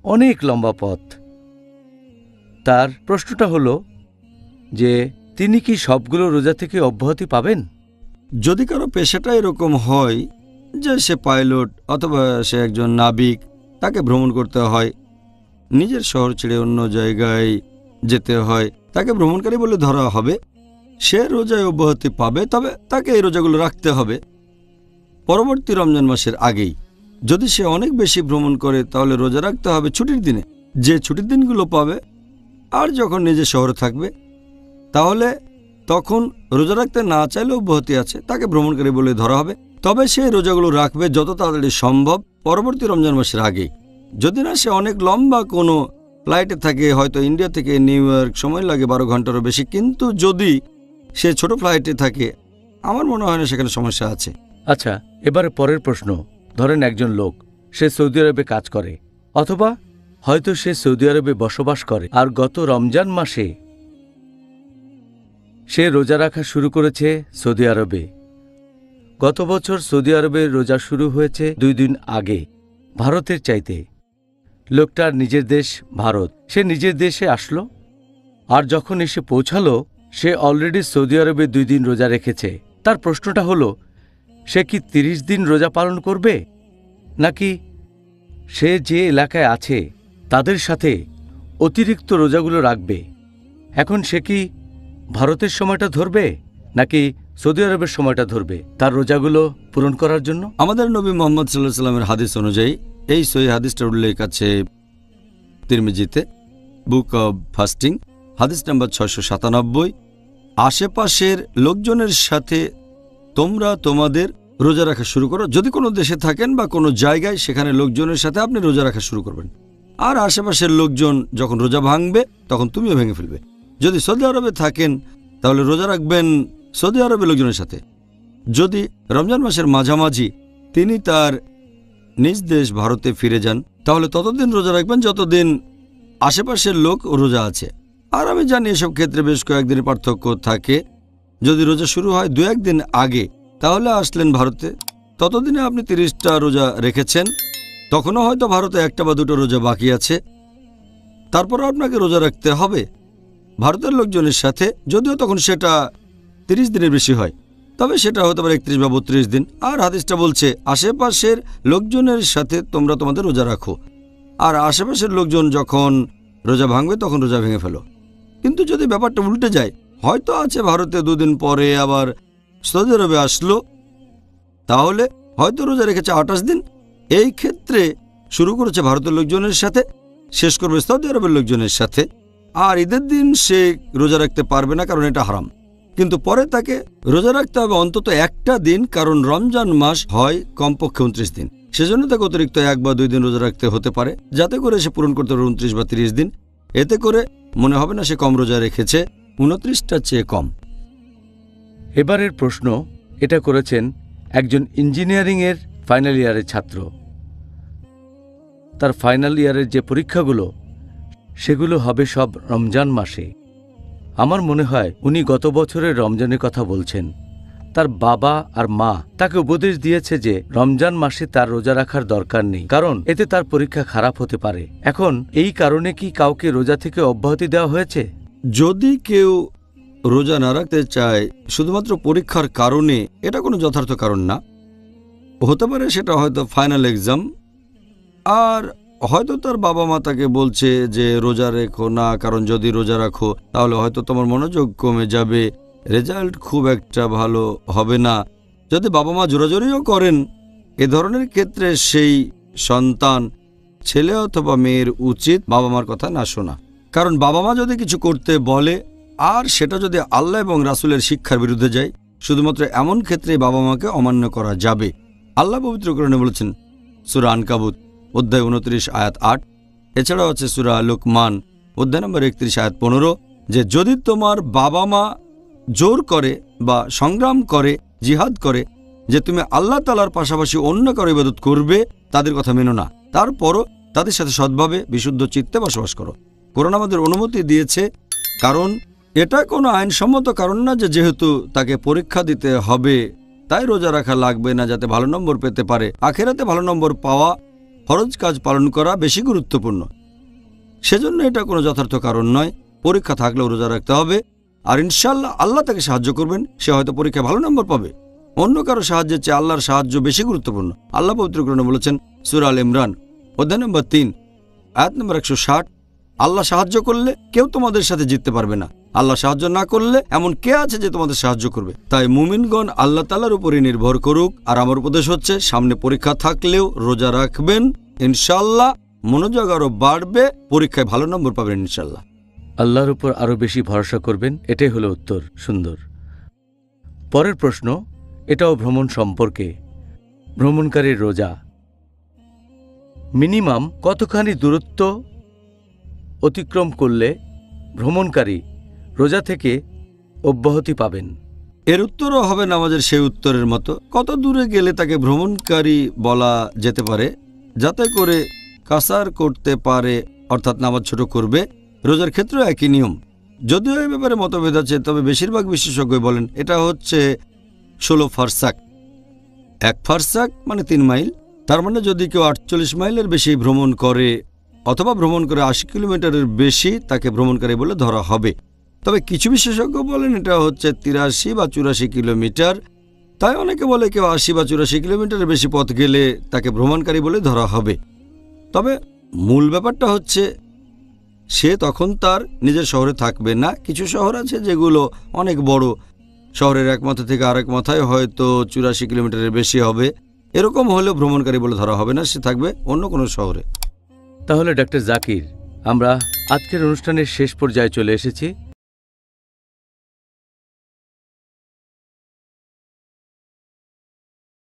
অনেক লম্বা পথ। তার প্রশ্নটা হলো যে তিনি কি সবগুলো রোজা থেকে অব্যাহতি পাবেন? যদি কারো পেশাটা এরকম হয় যে সে পাইলট অথবা সে একজন নাবিক, তাকে ভ্রমণ করতে হয়, নিজের শহর ছেড়ে অন্য জায়গায় যেতে হয়, তাকে ভ্রমণকারী বলে ধরা হবে। সে রোজায় অব্যাহতি পাবে, তবে তাকে এই রোজাগুলো রাখতে হবে পরবর্তী রমজান মাসের আগেই। যদি সে অনেক বেশি ভ্রমণ করে তাহলে রোজা রাখতে হবে ছুটির দিনে, যে ছুটির দিনগুলো পাবে। আর যখন নিজের শহরে থাকবে তাহলে তখন রোজা রাখতে না চাইলে অব্যাহতি আছে, তাকে ভ্রমণকারী বলে ধরা হবে। তবে সে রোজাগুলো রাখবে যত তাড়াতাড়ি সম্ভব পরবর্তী রমজান মাসের আগেই। যদি না সে অনেক লম্বা কোনো ফ্লাইটে থাকে, হয়তো ইন্ডিয়া থেকে নিউ ইয়র্ক, সময় লাগে 12 ঘন্টারও বেশি, কিন্তু যদি সে ছোট ফ্লাইটে থাকে, আমার মনে হয় না সেখানে সমস্যা আছে। আচ্ছা, এবারে পরের প্রশ্ন, ধরেন একজন লোক, সে সৌদি আরবে কাজ করে, অথবা হয়তো সে সৌদি আরবে বসবাস করে, আর গত রমজান মাসে সে রোজা রাখা শুরু করেছে সৌদি আরবে। গত বছর সৌদি আরবে রোজা শুরু হয়েছে 2 দিন আগে, ভারতের চাইতে। লোকটার নিজের দেশ ভারত, সে নিজের দেশে আসলো, আর যখন এসে পৌঁছালো সে অলরেডি সৌদি আরবে 2 দিন রোজা রেখেছে। তার প্রশ্নটা হলো, সে কি 30 দিন রোজা পালন করবে, নাকি সে যে এলাকায় আছে তাদের সাথে অতিরিক্ত রোজাগুলো রাখবে? এখন সে কি ভারতের সময়টা ধরবে নাকি সৌদি আরবের সময়টা ধরবে তার রোজাগুলো পূরণ করার জন্য? আমাদের নবী মুহাম্মদ সাল্লাল্লাহু আলাইহি ওয়াসাল্লামের হাদিস অনুযায়ী, এই সহিহ হাদিসটার উল্লেখ আছে তিরমিজিতে, বুক অব ফাস্টিং, হাদিস নাম্বার 697। আশেপাশের লোকজনের সাথে তোমরা তোমাদের রোজা রাখা শুরু করো। যদি কোনো দেশে থাকেন বা কোনো জায়গায়, সেখানে লোকজনের সাথে আপনি রোজা রাখা শুরু করবেন। আর আশেপাশের লোকজন যখন রোজা ভাঙবে তখন তুমিও ভেঙে ফেলবে। যদি সৌদি আরবে থাকেন তাহলে রোজা রাখবেন সৌদি আরবের লোকজনের সাথে। যদি রমজান মাসের মাঝামাঝি তিনি তার নিজ দেশ ভারতে ফিরে যান তাহলে ততদিন রোজা রাখবেন যতদিন আশেপাশের লোক রোজা আছে। আর আমি জানি এসব ক্ষেত্রে বেশ কয়েকদিনের পার্থক্য থাকে। যদি রোজা শুরু হয় 2-1 দিন আগে, তাহলে আসলেন ভারতে, ততদিনে আপনি 30টা রোজা রেখেছেন, তখনও হয়তো ভারতে 1টা বা 2টো রোজা বাকি আছে। তারপর আপনাকে রোজা রাখতে হবে ভারতের লোকজনের সাথে, যদিও তখন সেটা 30 দিনের বেশি হয়, তবে সেটা হতে পারে 31 বা 32 দিন। আর হাদিসটা বলছে আশেপাশের লোকজনের সাথে তোমরা তোমাদের রোজা রাখো, আর আশেপাশের লোকজন যখন রোজা ভাঙবে তখন রোজা ভেঙে ফেলো। কিন্তু যদি ব্যাপারটা উল্টে যায়, হয়তো আছে ভারতে 2 দিন পরে আবার সৌদি আরবে আসলো, তাহলে হয়তো রোজা রেখেছে 28 দিন। এই ক্ষেত্রে শুরু করেছে ভারতের লোকজনের সাথে, শেষ করবে সৌদি আরবের লোকজনের সাথে। আর ঈদের দিন সে রোজা রাখতে পারবে না, কারণ এটা হারাম। কিন্তু পরে তাকে রোজা রাখতে হবে অন্তত 1টা দিন, কারণ রমজান মাস হয় কমপক্ষে 29 দিন। সেজন্য তাকে অতিরিক্ত 1 বা 2 দিন রোজা রাখতে হতে পারে, যাতে করে সে পূরণ করতে পারে 29 বা 30 দিন। এতে করে মনে হবে না সে কম রোজা রেখেছে, 29টার চেয়ে কম। এবারের প্রশ্ন এটা করেছেন একজন ইঞ্জিনিয়ারিংয়ের ফাইনাল ইয়ারের ছাত্র। তার ফাইনাল ইয়ারের যে পরীক্ষাগুলো, সেগুলো হবে সব রমজান মাসে। আমার মনে হয় উনি গত বছরের রমজানের কথা বলছেন। তার বাবা আর মা তাকে উপদেশ দিয়েছে যে রমজান মাসে তার রোজা রাখার দরকার নেই, কারণ এতে তার পরীক্ষা খারাপ হতে পারে। এখন এই কারণে কি কাউকে রোজা থেকে অব্যাহতি দেওয়া হয়েছে? যদি কেউ রোজা না রাখতে চায় শুধুমাত্র পরীক্ষার কারণে, এটা কোনো যথার্থ কারণ না। হতে পারে সেটা হয়তো ফাইনাল এক্সাম, আর হয়তো তার বাবা মা তাকে বলছে যে রোজা রেখো না, কারণ যদি রোজা রাখো তাহলে হয়তো তোমার মনোযোগ কমে যাবে, রেজাল্ট খুব একটা ভালো হবে না। যদি বাবা মা জোরাজোরিও করেন, এ ধরনের ক্ষেত্রে সেই সন্তান, ছেলে অথবা মেয়ের উচিত বাবা মার কথা না শোনা। কারণ বাবা মা যদি কিছু করতে বলে আর সেটা যদি আল্লাহ এবং রাসূলের শিক্ষার বিরুদ্ধে যায়, শুধুমাত্র এমন ক্ষেত্রে বাবা মাকে অমান্য করা যাবে। আল্লাহ পবিত্র কোরআনে বলেছেন সূরা আনকাবুত অধ্যায় 29 আয়াত 8, এছাড়াও আছে সূরা লুকমান অধ্যায় নম্বর 31 আয়াত 15, যে যদি তোমার বাবা মা জোর করে বা সংগ্রাম করে, জিহাদ করে যে তুমি আল্লাহ তাআলার পাশাপাশি অন্য কারো ইবাদত করবে, তাদের কথা মেনো না, তারপরও তাদের সাথে সৎভাবে বিশুদ্ধ চিত্তে বসবাস করো। কোরআন আমাদের অনুমতি দিয়েছে, কারণ এটা কোনো আইনসম্মত কারণ না যে যেহেতু তাকে পরীক্ষা দিতে হবে তাই রোজা রাখা লাগবে না, যাতে ভালো নম্বর পেতে পারে। আখেরাতে ভালো নম্বর পাওয়া, ফরজ কাজ পালন করা বেশি গুরুত্বপূর্ণ। সেজন্য এটা কোনো যথার্থ কারণ নয়। পরীক্ষা থাকলেও রোজা রাখতে হবে, আর ইনশাআল্লাহ আল্লাহ তাকে সাহায্য করবেন। সে হয়তো পরীক্ষায় ভালো নম্বর পাবে। অন্য কারো সাহায্যের চেয়ে আল্লাহর সাহায্য বেশি গুরুত্বপূর্ণ। আল্লাহ পবিত্র কোরআনে বলেছেন সূরা আল ইমরান অধ্যায় নম্বর 3 আয়াত নম্বর 160, আল্লাহ সাহায্য করলে কেউ তোমাদের সাথে জিততে পারবে না, আল্লাহ সাহায্য না করলে এমন কে আছে যে তোমাদের সাহায্য করবে। তাই মুমিনগণ আল্লাহ তাআলার উপরই নির্ভর করুক। আর আমার উপদেশ হচ্ছে, সামনে পরীক্ষা থাকলেও রোজা রাখবেন, ইনশাআল্লাহ মনোযোগ আরো বাড়বে, পরীক্ষায় ভালো নম্বর পাবেন ইনশাআল্লাহ। আল্লাহর উপর আরো বেশি ভরসা করবেন, এটাই হলো উত্তর। সুন্দর। পরের প্রশ্ন এটাও ভ্রমণ সম্পর্কে। ভ্রমণকারীর রোজা মিনিমাম কতখানি দূরত্ব অতিক্রম করলে ভ্রমণকারী রোজা থেকে অব্যাহতি পাবেন? এর উত্তরও হবে নামাজের সেই উত্তরের মতো। কত দূরে গেলে তাকে ভ্রমণকারী বলা যেতে পারে, যাতে করে কাসার করতে পারে, অর্থাৎ নামাজ ছোট করবে। রোজার ক্ষেত্রেও একই নিয়ম, যদিও এই ব্যাপারে মতভেদ আছে, তবে বেশিরভাগ বিশেষজ্ঞ বলেন এটা হচ্ছে 16 ফারসাক। 1 ফারসাক মানে 3 মাইল। তার মানে যদি কেউ 48 মাইলের বেশি ভ্রমণ করে অথবা ভ্রমণ করে 80 কিলোমিটারের বেশি, তাকে ভ্রমণকারী বলে ধরা হবে। তবে কিছু বিশেষজ্ঞ বলেন এটা হচ্ছে 83 বা 84 কিলোমিটার। তাই অনেকে বলে কেউ 80 বা 84 কিলোমিটারের বেশি পথ গেলে তাকে ভ্রমণকারী বলে ধরা হবে। তবে মূল ব্যাপারটা হচ্ছে সে তখন তার নিজের শহরে থাকবে না। কিছু শহর আছে যেগুলো অনেক বড়, শহরের এক মাথা থেকে আরেক মাথায় হয়তো 84 কিলোমিটারের বেশি হবে। এরকম হলেও ভ্রমণকারী বলে ধরা হবে না, সে থাকবে অন্য কোনো শহরে। তাহলে ডক্টর জাকির, আমরা আজকের অনুষ্ঠানের শেষ পর্যায়ে চলে এসেছি।